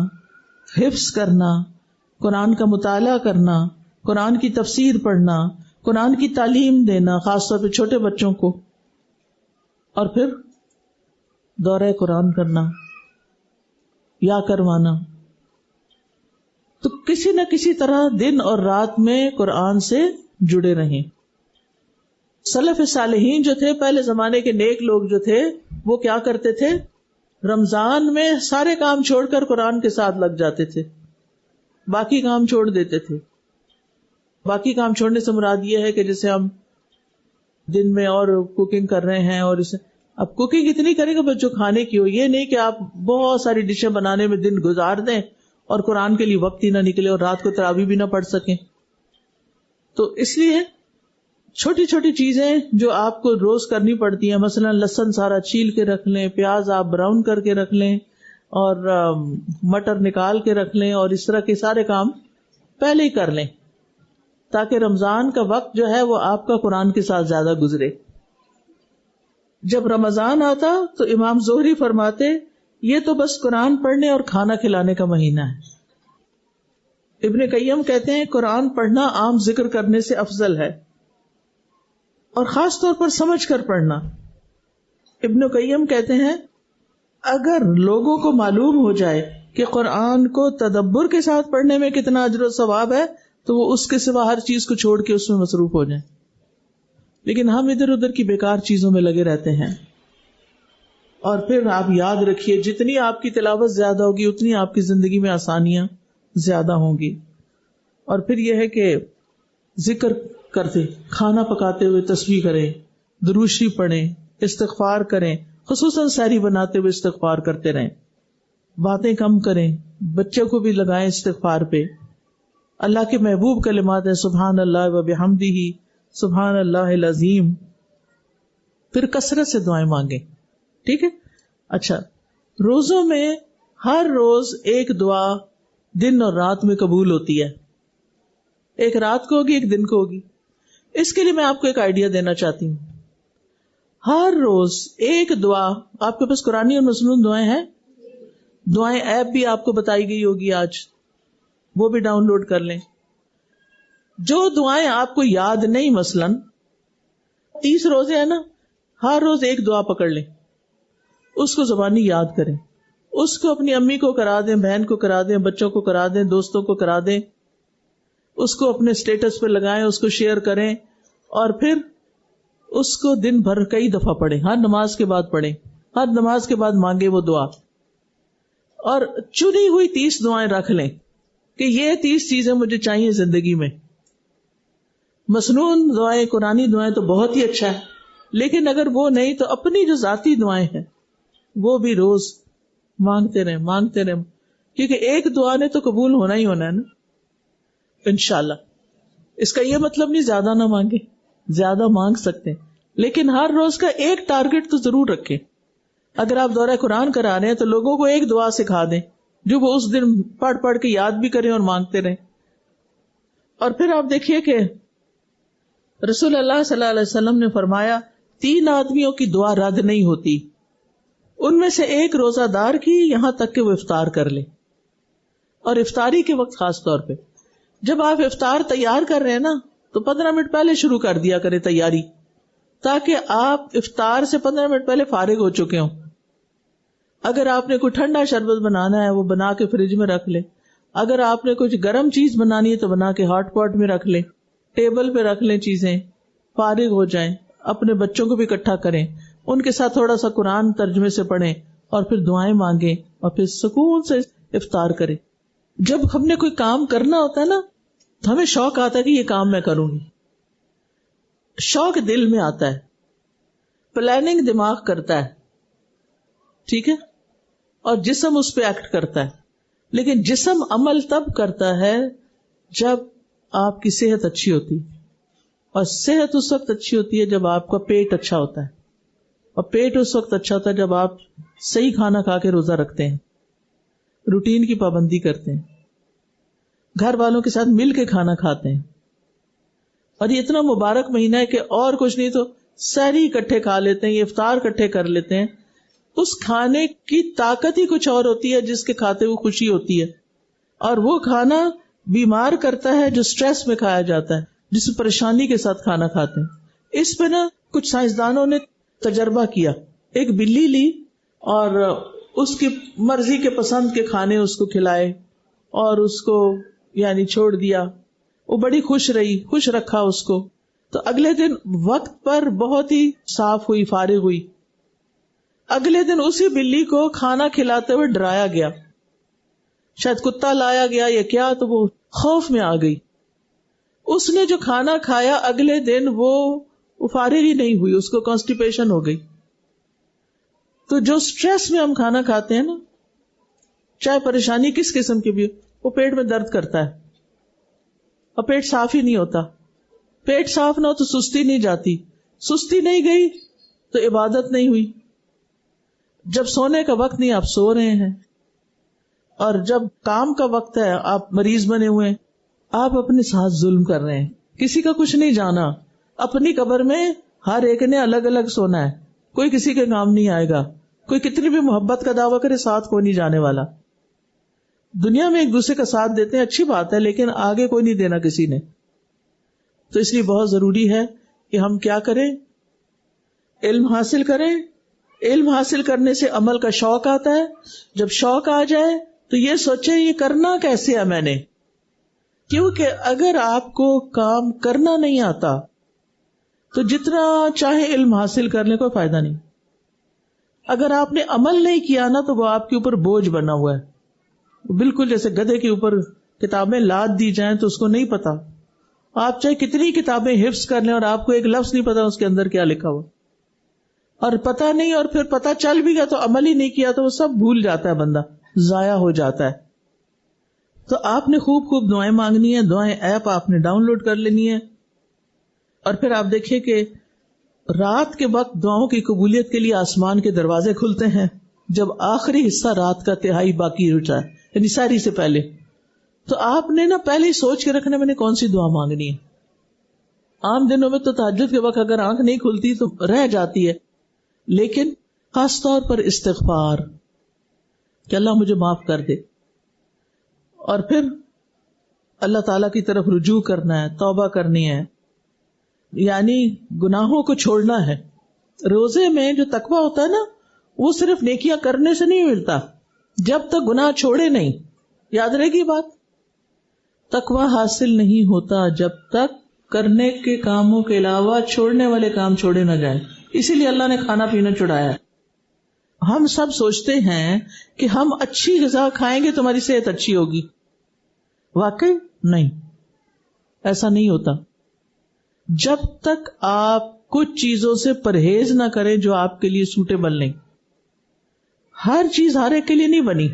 حفظ کرنا، قرآن کا مطالعہ کرنا، قرآن کی تفسیر پڑھنا، قرآن کی تعلیم دینا، خاص طور پہ چھوٹے بچوں کو، اور پھر دورہ قرآن کرنا یا کروانا۔ تو کسی نہ کسی طرح دن اور رات میں قرآن سے جڑے رہیں۔ سلف صالحین جو تھے، پہلے زمانے کے نیک لوگ جو تھے، وہ کیا کرتے تھے؟ رمضان میں سارے کام چھوڑ کر قرآن کے ساتھ لگ جاتے تھے، باقی کام چھوڑ دیتے تھے۔ باقی کام چھوڑنے سے مراد یہ ہے کہ جیسے ہم دن میں اور کوکنگ کر رہے ہیں، اور اسے اب کوکنگ اتنی کریں گے بس جو کھانے کی ہو، یہ نہیں کہ آپ بہت ساری ڈشیں بنانے میں دن گزار دیں اور قرآن کے لیے وقت ہی نہ نکلے اور رات کو تراویح بھی نہ پڑھ سکیں۔ تو اس لیے چھوٹی چھوٹی چیزیں جو آپ کو روز کرنی پڑتی ہیں، مثلا لہسن سارا چھیل کے رکھ لیں، پیاز آپ براؤن کر کے رکھ لیں، اور مٹر نکال کے رکھ لیں، اور اس طرح کے سارے کام پہلے ہی کر لیں تاکہ رمضان کا وقت جو ہے وہ آپ کا قرآن کے ساتھ زیادہ گزرے۔ جب رمضان آتا تو امام زہری فرماتے یہ تو بس قرآن پڑھنے اور کھانا کھلانے کا مہینہ ہے۔ ابن قیم کہتے ہیں قرآن پڑھنا عام ذکر کرنے سے افضل ہے، اور خاص طور پر سمجھ کر پڑھنا۔ ابن قیم کہتے ہیں اگر لوگوں کو معلوم ہو جائے کہ قرآن کو تدبر کے ساتھ پڑھنے میں کتنا اجر و ثواب ہے تو وہ اس کے سوا ہر چیز کو چھوڑ کے اس میں مصروف ہو جائیں، لیکن ہم ادھر ادھر کی بیکار چیزوں میں لگے رہتے ہیں۔ اور پھر آپ یاد رکھیے جتنی آپ کی تلاوت زیادہ ہوگی اتنی آپ کی زندگی میں آسانیاں زیادہ ہوں گی۔ اور پھر یہ ہے کہ ذکر کرتے، کھانا پکاتے ہوئے تسبیح کریں، درود شریف پڑھیں، استغفار کریں، خصوصاً سحری بناتے ہوئے استغفار کرتے رہیں، باتیں کم کریں، بچوں کو بھی لگائیں استغفار پہ۔ اللہ کے محبوب کلمات ہیں سبحان اللہ و بحمدہ، سبحان اللہ العظیم۔ پھر کثرت سے دعائیں مانگیں، ٹھیک ہے؟ اچھا، روزوں میں ہر روز ایک دعا دن اور رات میں قبول ہوتی ہے، ایک رات کو ہوگی ایک دن کو ہوگی۔ اس کے لیے میں آپ کو ایک آئیڈیا دینا چاہتی ہوں۔ ہر روز ایک دعا، آپ کے پاس قرآنی اور مسنون دعائیں ہیں، دعائیں ایپ بھی آپ کو بتائی گئی ہوگی آج، وہ بھی ڈاؤن لوڈ کر لیں۔ جو دعائیں آپ کو یاد نہیں، مثلا 30 روزے ہیں نا، ہر روز ایک دعا پکڑ لیں، اس کو زبانی یاد کریں، اس کو اپنی امی کو کرا دیں، بہن کو کرا دیں، بچوں کو کرا دیں، دوستوں کو کرا دیں، اس کو اپنے سٹیٹس پہ لگائیں، اس کو شیئر کریں، اور پھر اس کو دن بھر کئی دفعہ پڑھیں، ہر نماز کے بعد پڑھیں، ہر نماز کے بعد مانگے وہ دعا۔ اور چنی ہوئی 30 دعائیں رکھ لیں کہ یہ 30 چیزیں مجھے چاہیے زندگی میں۔ مسنون دعائیں، قرآنی دعائیں تو بہت ہی اچھا ہے، لیکن اگر وہ نہیں تو اپنی جو ذاتی دعائیں ہیں وہ بھی روز مانگتے رہیں، کیونکہ ایک دعا نے تو قبول ہونا ہی ہونا ہے نا انشاءاللہ۔ اس کا یہ مطلب نہیں زیادہ نہ مانگے، زیادہ مانگ سکتے ہیں، لیکن ہر روز کا ایک ٹارگٹ تو ضرور رکھیں۔ اگر آپ دورہ قرآن کرا رہے ہیں تو لوگوں کو ایک دعا سکھا دیں جو وہ اس دن پڑھ کے یاد بھی کریں اور مانگتے رہیں۔ اور پھر آپ دیکھیے کہ رسول اللہ صلی اللہ علیہ وسلم نے فرمایا 3 آدمیوں کی دعا رد نہیں ہوتی، ان میں سے ایک روزہ دار کی، یہاں تک کہ وہ افطار کر لے. اور افطاری کے وقت خاص طور پہ جب آپ افطار تیار کر رہے ہیں نا تو 15 منٹ پہلے شروع کر دیا کرے تیاری، تاکہ آپ افطار سے 15 منٹ پہلے فارغ ہو چکے ہوں. اگر آپ نے کوئی ٹھنڈا شربت بنانا ہے وہ بنا کے فریج میں رکھ لے، اگر آپ نے کچھ گرم چیز بنانی ہے تو بنا کے ہاٹ پاٹ میں رکھ لیں، ٹیبل پہ رکھ لیں چیزیں، فارغ ہو جائیں. اپنے بچوں کو بھی اکٹھا کریں، ان کے ساتھ تھوڑا سا قرآن ترجمے سے پڑھیں اور پھر دعائیں مانگیں اور پھر سکون سے افطار کریں. جب ہم نے کوئی کام کرنا ہوتا ہے نا تو ہمیں شوق آتا ہے کہ یہ کام میں کروں گی. شوق دل میں آتا ہے، پلاننگ دماغ کرتا ہے، ٹھیک ہے، اور جسم اس پہ ایکٹ کرتا ہے. لیکن جسم عمل تب کرتا ہے جب آپ کی صحت اچھی ہوتی، اور صحت اس وقت اچھی ہوتی ہے جب آپ کا پیٹ اچھا ہوتا ہے، اور پیٹ اس وقت اچھا ہوتا ہے جب آپ صحیح کھانا کھا کے روزہ رکھتے ہیں، روٹین کی پابندی کرتے ہیں، گھر والوں کے ساتھ مل کے کھانا کھاتے ہیں. اور یہ اتنا مبارک مہینہ ہے کہ اور کچھ نہیں تو سحری اکٹھے کھا لیتے ہیں، یہ افطار اکٹھے کر لیتے ہیں. اس کھانے کی طاقت ہی کچھ اور ہوتی ہے جس کے کھاتے ہوئے خوشی ہوتی ہے. اور وہ کھانا بیمار کرتا ہے جو سٹریس میں کھایا جاتا ہے، جس میں پریشانی کے ساتھ کھانا کھاتے ہیں. اس پہ نا کچھ سائنسدانوں نے تجربہ کیا. ایک بلی لی اور اس کی مرضی کے پسند کے کھانے اس کو کھلائے اور اس کو یعنی چھوڑ دیا. وہ بڑی خوش رہی، خوش رکھا اس کو. تو اگلے دن وقت پر بہت ہی صاف ہوئی، فارغ ہوئی. اگلے دن اسی بلی کو کھانا کھلاتے ہوئے ڈرایا گیا، شاید کتا لایا گیا یا کیا، تو وہ خوف میں آ گئی. اس نے جو کھانا کھایا اگلے دن وہ فارغ ہی نہیں ہوئی، اس کو کانسٹیپیشن ہو گئی. تو جو سٹریس میں ہم کھانا کھاتے ہیں نا، چاہے پریشانی کس قسم کی بھی، وہ پیٹ میں درد کرتا ہے اور پیٹ صاف ہی نہیں ہوتا. پیٹ صاف نہ ہو تو سستی نہیں جاتی، سستی نہیں گئی تو عبادت نہیں ہوئی. جب سونے کا وقت نہیں آپ سو رہے ہیں، اور جب کام کا وقت ہے آپ مریض بنے ہوئے ہیں، آپ اپنے ساتھ ظلم کر رہے ہیں. کسی کا کچھ نہیں جانا، اپنی قبر میں ہر ایک نے الگ الگ سونا ہے، کوئی کسی کے کام نہیں آئے گا. کوئی کتنی بھی محبت کا دعویٰ کرے، ساتھ کوئی نہیں جانے والا. دنیا میں ایک دوسرے کا ساتھ دیتے ہیں، اچھی بات ہے، لیکن آگے کوئی نہیں دینا کسی نے. تو اس لیے بہت ضروری ہے کہ ہم کیا کریں، علم حاصل کریں. علم حاصل کرنے سے عمل کا شوق آتا ہے. جب شوق آ جائے تو یہ سوچیں یہ کرنا کیسے ہے میں نے، کیونکہ اگر آپ کو کام کرنا نہیں آتا تو جتنا چاہے علم حاصل کرنے کو فائدہ نہیں. اگر آپ نے عمل نہیں کیا نا تو وہ آپ کے اوپر بوجھ بنا ہوا ہے. بالکل جیسے گدھے کے اوپر کتابیں لاد دی جائیں تو اس کو نہیں پتا. آپ چاہے کتنی کتابیں حفظ کر لیں اور آپ کو ایک لفظ نہیں پتا اس کے اندر کیا لکھا ہوا، اور پتا نہیں، اور پھر پتا چل بھی گیا تو عمل ہی نہیں کیا تو وہ سب بھول جاتا ہے، بندہ ضائع ہو جاتا ہے. تو آپ نے خوب خوب دعائیں مانگنی ہے. دعائیں ایپ آپ نے ڈاؤن لوڈ کر لینی ہے. اور پھر آپ دیکھیں کہ رات کے وقت دعاؤں کی قبولیت کے لیے آسمان کے دروازے کھلتے ہیں جب آخری حصہ رات کا تہائی باقی ہوتا ہے، یعنی سحری سے پہلے. تو آپ نے نا پہلے ہی سوچ کے رکھنا میں نے کون سی دعا مانگنی ہے. عام دنوں میں تو تہجد کے وقت اگر آنکھ نہیں کھلتی تو رہ جاتی ہے، لیکن خاص طور پر استغفار کہ اللہ مجھے معاف کر دے، اور پھر اللہ تعالی کی طرف رجوع کرنا ہے، توبہ کرنی ہے، یعنی گناہوں کو چھوڑنا ہے. روزے میں جو تقویٰ ہوتا ہے نا وہ صرف نیکیاں کرنے سے نہیں ملتا، جب تک گناہ چھوڑے نہیں. یاد رہے گی بات، تقویٰ حاصل نہیں ہوتا جب تک کرنے کے کاموں کے علاوہ چھوڑنے والے کام چھوڑے نہ جائیں. اسی لیے اللہ نے کھانا پینا چھڑایا. ہم سب سوچتے ہیں کہ ہم اچھی غذا کھائیں گے تو ہماری صحت اچھی ہوگی. واقعی نہیں، ایسا نہیں ہوتا. جب تک آپ کچھ چیزوں سے پرہیز نہ کریں جو آپ کے لیے سوٹیبل نہیں. ہر چیز ہر ایک کے لیے نہیں بنی.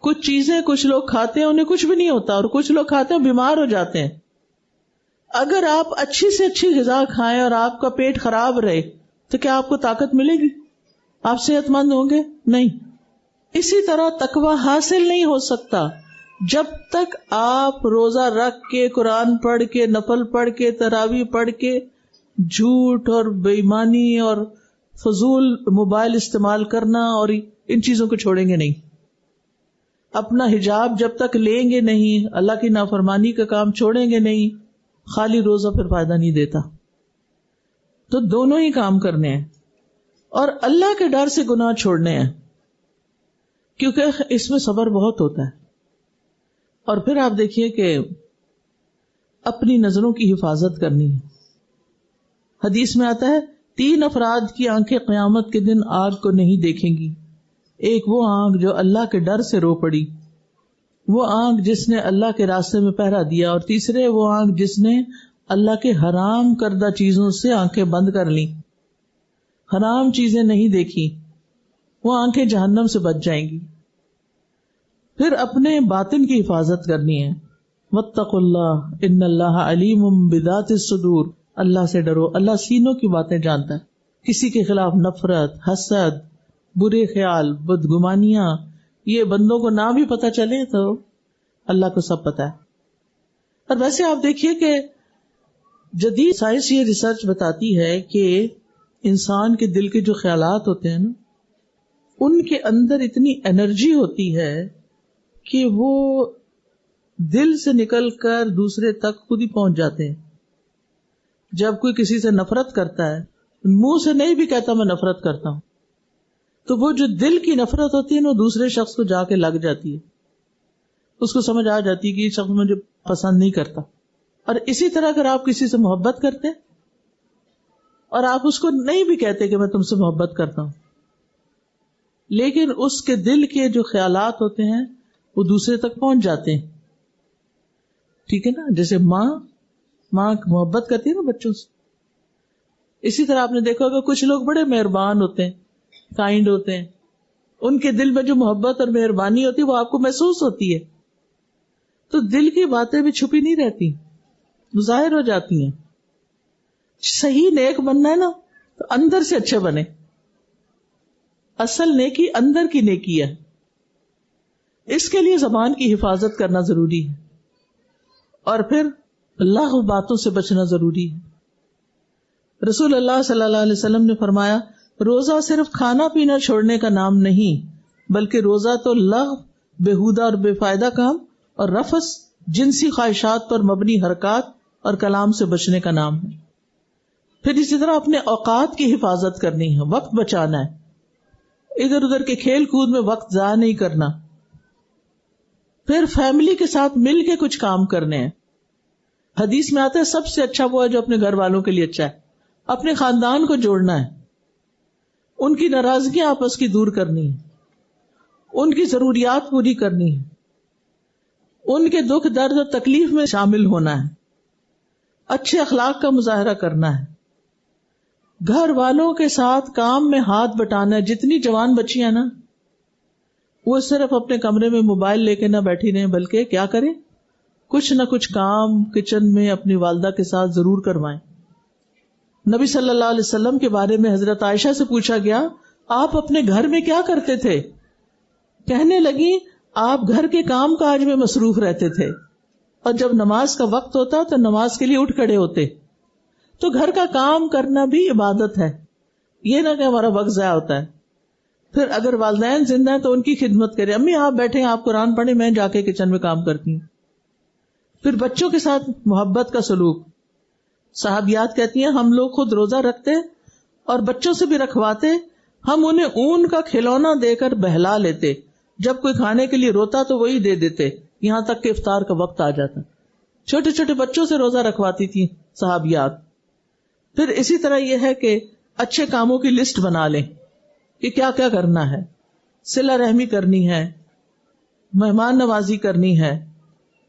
کچھ چیزیں کچھ لوگ کھاتے ہیں انہیں کچھ بھی نہیں ہوتا، اور کچھ لوگ کھاتے ہیں بیمار ہو جاتے ہیں. اگر آپ اچھی سے اچھی غذا کھائیں اور آپ کا پیٹ خراب رہے تو کیا آپ کو طاقت ملے گی؟ آپ صحت مند ہوں گے؟ نہیں. اسی طرح تقویٰ حاصل نہیں ہو سکتا جب تک آپ روزہ رکھ کے، قرآن پڑھ کے، نفل پڑھ کے، تراویح پڑھ کے جھوٹ اور بے ایمانی اور فضول موبائل استعمال کرنا اور ان چیزوں کو چھوڑیں گے نہیں، اپنا حجاب جب تک لیں گے نہیں، اللہ کی نافرمانی کا کام چھوڑیں گے نہیں، خالی روزہ پھر فائدہ نہیں دیتا. تو دونوں ہی کام کرنے ہیں، اور اللہ کے ڈر سے گناہ چھوڑنے ہیں، کیونکہ اس میں صبر بہت ہوتا ہے. اور پھر آپ دیکھیے کہ اپنی نظروں کی حفاظت کرنی ہے. حدیث میں آتا ہے 3 افراد کی آنکھیں قیامت کے دن آگ کو نہیں دیکھیں گی. ایک وہ آنکھ جو اللہ کے ڈر سے رو پڑی، وہ آنکھ جس نے اللہ کے راستے میں پہرا دیا، اور تیسرے وہ آنکھ جس نے اللہ کے حرام کردہ چیزوں سے آنکھیں بند کر لی، حرام چیزیں نہیں دیکھی، وہ آنکھیں جہنم سے بچ جائیں گی. پھر اپنے باطن کی حفاظت کرنی ہے. واتقوا اللہ ان اللہ علیم بذات الصدور. اللہ سے ڈرو، اللہ سینوں کی باتیں جانتا ہے. کسی کے خلاف نفرت، حسد، برے خیال، بدگمانیاں، یہ بندوں کو نہ بھی پتہ چلے تو اللہ کو سب پتہ ہے. اور ویسے آپ دیکھیے کہ جدید سائنس یہ ریسرچ بتاتی ہے کہ انسان کے دل کے جو خیالات ہوتے ہیں نا، ان کے اندر اتنی انرجی ہوتی ہے کہ وہ دل سے نکل کر دوسرے تک خود ہی پہنچ جاتے ہیں. جب کوئی کسی سے نفرت کرتا ہے، منہ سے نہیں بھی کہتا میں نفرت کرتا ہوں، تو وہ جو دل کی نفرت ہوتی ہے نا، وہ دوسرے شخص کو جا کے لگ جاتی ہے. اس کو سمجھ آ جاتی ہے کہ یہ شخص مجھے پسند نہیں کرتا. اور اسی طرح اگر آپ کسی سے محبت کرتے اور آپ اس کو نہیں بھی کہتے کہ میں تم سے محبت کرتا ہوں، لیکن اس کے دل کے جو خیالات ہوتے ہیں وہ دوسرے تک پہنچ جاتے ہیں. ٹھیک ہے نا؟ جیسے ماں محبت کرتی ہے نا بچوں سے، اسی طرح آپ نے دیکھا ہوگا کچھ لوگ بڑے مہربان ہوتے ہیں، کائنڈ ہوتے ہیں، ان کے دل میں جو محبت اور مہربانی ہوتی ہے وہ آپ کو محسوس ہوتی ہے. تو دل کی باتیں بھی چھپی نہیں رہتی، ظاہر ہو جاتی ہیں. صحیح نیک بننا ہے نا تو اندر سے اچھے بنے. اصل نیکی اندر کی نیکی ہے. اس کے لیے زبان کی حفاظت کرنا ضروری ہے، اور پھر لغو باتوں سے بچنا ضروری ہے. رسول اللہ صلی اللہ علیہ وسلم نے فرمایا روزہ صرف کھانا پینا چھوڑنے کا نام نہیں، بلکہ روزہ تو لغو، بےہودہ اور بے فائدہ کام اور رفث، جنسی خواہشات پر مبنی حرکات اور کلام سے بچنے کا نام ہے. پھر اسی طرح اپنے اوقات کی حفاظت کرنی ہے، وقت بچانا ہے، ادھر ادھر کے کھیل کود میں وقت ضائع نہیں کرنا. پھر فیملی کے ساتھ مل کے کچھ کام کرنے ہیں. حدیث میں آتا ہے سب سے اچھا وہ ہے جو اپنے گھر والوں کے لیے اچھا ہے. اپنے خاندان کو جوڑنا ہے، ان کی ناراضگیاں آپس کی دور کرنی ہے، ان کی ضروریات پوری کرنی ہے، ان کے دکھ درد اور تکلیف میں شامل ہونا ہے، اچھے اخلاق کا مظاہرہ کرنا ہے، گھر والوں کے ساتھ کام میں ہاتھ بٹانا ہے. جتنی جوان بچیاں نا وہ صرف اپنے کمرے میں موبائل لے کے نہ بیٹھی رہیں، بلکہ کیا کریں، کچھ نہ کچھ کام کچن میں اپنی والدہ کے ساتھ ضرور کروائیں. نبی صلی اللہ علیہ وسلم کے بارے میں حضرت عائشہ سے پوچھا گیا آپ اپنے گھر میں کیا کرتے تھے؟ کہنے لگی آپ گھر کے کام کاج میں مصروف رہتے تھے، اور جب نماز کا وقت ہوتا تو نماز کے لیے اٹھ کھڑے ہوتے. تو گھر کا کام کرنا بھی عبادت ہے، یہ نہ کہ ہمارا وقت ضائع ہوتا ہے. پھر اگر والدین زندہ ہیں تو ان کی خدمت کریں، امی آپ بیٹھے ہیں، آپ قرآن پڑھیں، میں جا کے کچن میں کام کرتی ہوں. پھر بچوں کے ساتھ محبت کا سلوک. صحابیات کہتی ہیں ہم لوگ خود روزہ رکھتے اور بچوں سے بھی رکھواتے، ہم انہیں اون کا کھلونا دے کر بہلا لیتے، جب کوئی کھانے کے لیے روتا تو وہی دے دیتے، یہاں تک کہ افطار کا وقت آ جاتا. چھوٹے چھوٹے بچوں سے روزہ رکھواتی تھی صحابیات. پھر اسی طرح یہ ہے کہ اچھے کاموں کی لسٹ بنا لیں کہ کیا کیا کرنا ہے. صلہ رحمی کرنی ہے، مہمان نوازی کرنی ہے،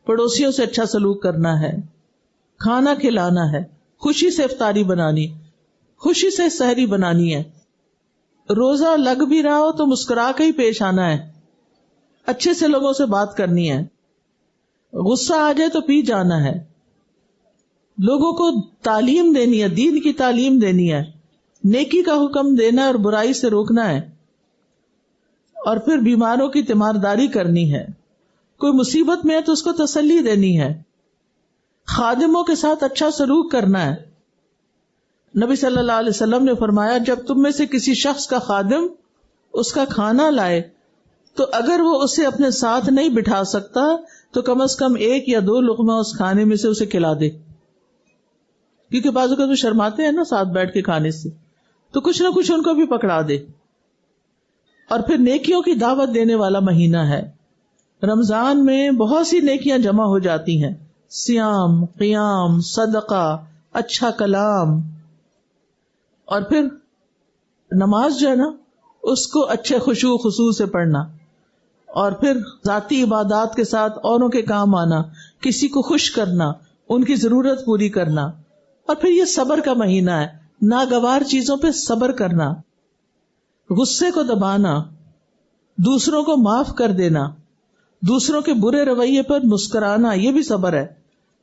پڑوسیوں سے اچھا سلوک کرنا ہے، کھانا کھلانا ہے، خوشی سے افطاری بنانی، خوشی سے سحری بنانی ہے. روزہ لگ بھی رہا ہو تو مسکرا کے ہی پیش آنا ہے، اچھے سے لوگوں سے بات کرنی ہے، غصہ آ جائے تو پی جانا ہے، لوگوں کو تعلیم دینی ہے، دین کی تعلیم دینی ہے، نیکی کا حکم دینا ہے اور برائی سے روکنا ہے. اور پھر بیماروں کی تیمارداری کرنی ہے، کوئی مصیبت میں ہے تو اس کو تسلی دینی ہے، خادموں کے ساتھ اچھا سلوک کرنا ہے۔ نبی صلی اللہ علیہ وسلم نے فرمایا جب تم میں سے کسی شخص کا خادم اس کا کھانا لائے تو اگر وہ اسے اپنے ساتھ نہیں بٹھا سکتا تو کم از کم 1 یا 2 لقمہ اس کھانے میں سے اسے کھلا دے، کیونکہ بعض اوقات وہ شرماتے ہیں نا ساتھ بیٹھ کے کھانے سے، تو کچھ نہ کچھ ان کو بھی پکڑا دے۔ اور پھر نیکیوں کی دعوت دینے والا مہینہ ہے، رمضان میں بہت سی نیکیاں جمع ہو جاتی ہیں، صیام، قیام، صدقہ، اچھا کلام، اور پھر نماز جو ہے نا اس کو اچھے خشوع خضوع سے پڑھنا، اور پھر ذاتی عبادات کے ساتھ اوروں کے کام آنا، کسی کو خوش کرنا، ان کی ضرورت پوری کرنا۔ اور پھر یہ صبر کا مہینہ ہے، ناگوار چیزوں پہ صبر کرنا، غصے کو دبانا، دوسروں کو معاف کر دینا، دوسروں کے برے رویے پر مسکرانا، یہ بھی صبر ہے،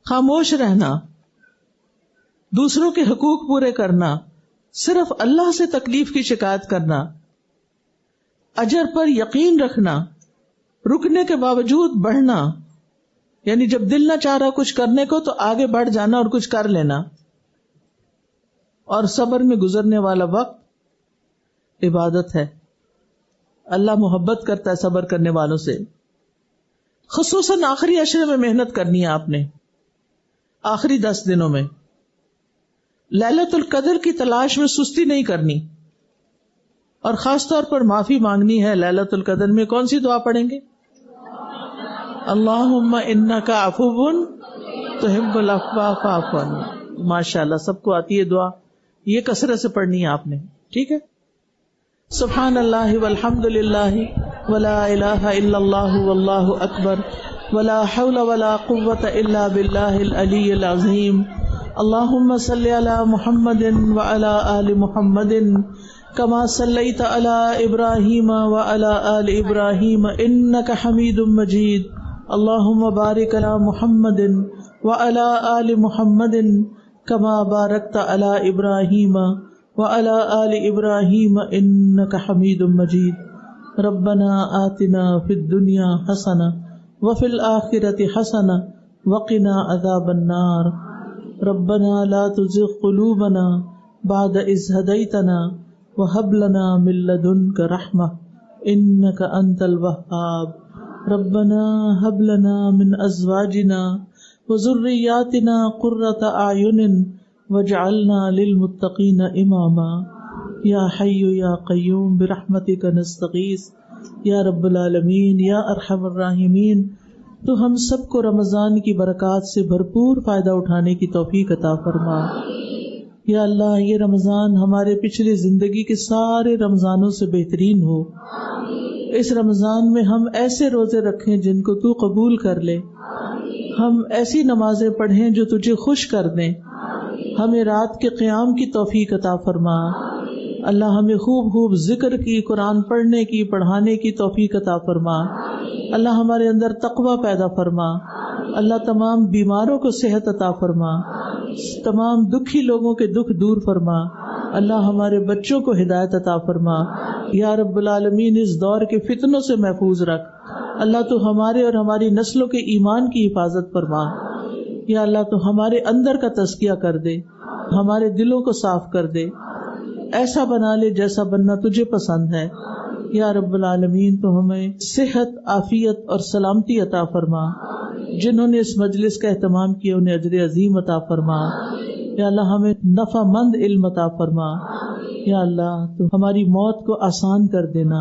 خاموش رہنا، دوسروں کے حقوق پورے کرنا، صرف اللہ سے تکلیف کی شکایت کرنا، اجر پر یقین رکھنا، رکنے کے باوجود بڑھنا، یعنی جب دل نہ چاہ رہا کچھ کرنے کو تو آگے بڑھ جانا اور کچھ کر لینا، اور صبر میں گزرنے والا وقت عبادت ہے۔ اللہ محبت کرتا ہے صبر کرنے والوں سے۔ خصوصاً آخری عشرے میں محنت کرنی ہے آپ نے، آخری 10 دنوں میں لیلۃ القدر کی تلاش میں سستی نہیں کرنی، اور خاص طور پر معافی مانگنی ہے۔ لیلۃ القدر میں کون سی دعا پڑھیں گے؟ اللہم انک عفو تحب العفو فاعف عنی۔ ماشاءاللہ سب کو آتی ہے دعا، یہ کثرت سے پڑھنی ہے آپ نے، ٹھیک ہے؟ سبحان اللہ والحمد للہ ولا الہ الا اللہ واللہ اکبر ولا حول ولا قوة الا باللہ العلی العظیم۔ اللہم صلی علی محمد وعلی آل محمد کما صلیت علی ابراہیم وعلی آل ابراہیم انک حمید مجید۔ اللہم بارک علی محمد وعلی آل محمد کما بارکت علی ابراہیم وعلی آل ابراہیم انک حمید مجید۔ ربنا آتنا فی الدنیا حسنہ وفی الآخرۃ حسنہ وقنا عذاب النار۔ ربنا لا تزغ قلوبنا بعد اذ ہدیتنا وہب لنا من لدنک رحمہ انک انت الوہاب۔ ربنا ہب لنا من ازواجنا وذریاتنا قرۃ اعین واجعلنا للمتقین اماما۔ یا حی یا قیوم برحمتک نستغیث یا رب العالمین یا ارحم الراحمین۔ تو ہم سب کو رمضان کی برکات سے بھرپور فائدہ اٹھانے کی توفیق عطا فرما۔ یا اللہ یہ رمضان ہمارے پچھلی زندگی کے سارے رمضانوں سے بہترین ہو۔ اس رمضان میں ہم ایسے روزے رکھیں جن کو تو قبول کر لے، ہم ایسی نمازیں پڑھیں جو تجھے خوش کر دیں، ہمیں رات کے قیام کی توفیق عطا فرما۔ اللہ ہمیں خوب خوب ذکر کی، قرآن پڑھنے کی، پڑھانے کی توفیق عطا فرما۔ اللہ ہمارے اندر تقوی پیدا فرما۔ اللہ تمام بیماروں کو صحت عطا فرما، تمام دکھی لوگوں کے دکھ دور فرما۔ اللہ ہمارے بچوں کو ہدایت عطا فرما۔ یا رب العالمین اس دور کے فتنوں سے محفوظ رکھ۔ اللہ تو ہمارے اور ہماری نسلوں کے ایمان کی حفاظت فرما۔ یا اللہ تو ہمارے اندر کا تزکیہ کر دے، ہمارے دلوں کو صاف کر دے، ایسا بنا لے جیسا بننا تجھے پسند ہے۔ یا رب العالمین تو ہمیں صحت، عافیت اور سلامتی عطا فرما۔ جنہوں نے اس مجلس کا اہتمام کیا انہیں اجر عظیم عطا فرما۔ یا اللہ ہمیں نفع مند علم عطا فرما۔ یا اللہ تو ہماری موت کو آسان کر دینا،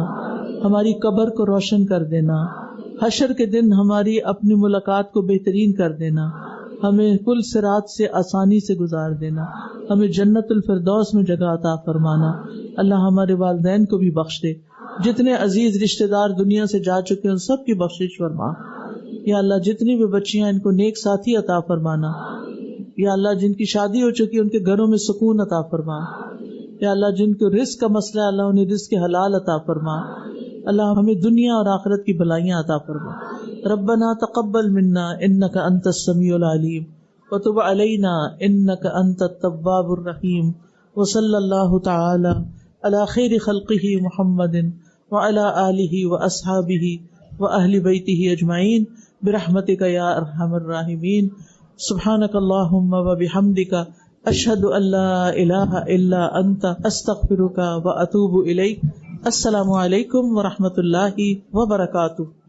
ہماری قبر کو روشن کر دینا، حشر کے دن ہماری اپنی ملاقات کو بہترین کر دینا، ہمیں پل صراط سے آسانی سے گزار دینا، ہمیں جنت الفردوس میں جگہ عطا فرمانا۔ اللہ ہمارے والدین کو بھی بخش دے، جتنے عزیز رشتہ دار دنیا سے جا چکے ہیں ان سب کی بخشش فرما۔ یا اللہ جتنی بھی بچیاں ان کو نیک ساتھی عطا فرمانا۔ یا اللہ جن کی شادی ہو چکی ان کے گھروں میں سکون عطا فرما۔ یا اللہ جن کو رزق کا مسئلہ ہے اللہ انہیں رزق حلال عطا فرما۔ اللہ ہمیں دنیا اور آخرت کی بھلائیاں عطا فرما۔ ربنا تقبل منا انک انت السمیع العلیم وتب علینا انک انت التواب الرحیم۔ وصلی اللہ تعالی علی خیر خلقہ محمد وعلی آلہ واصحابہ وأهل بيته أجمعين برحمتك يا أرحم الراحمين. سبحانك اللهم وبحمدك أشهد أن لا إله إلا أنت أستغفرك وأتوب إليك. السلام علیکم ورحمۃ اللہ وبرکاتہ.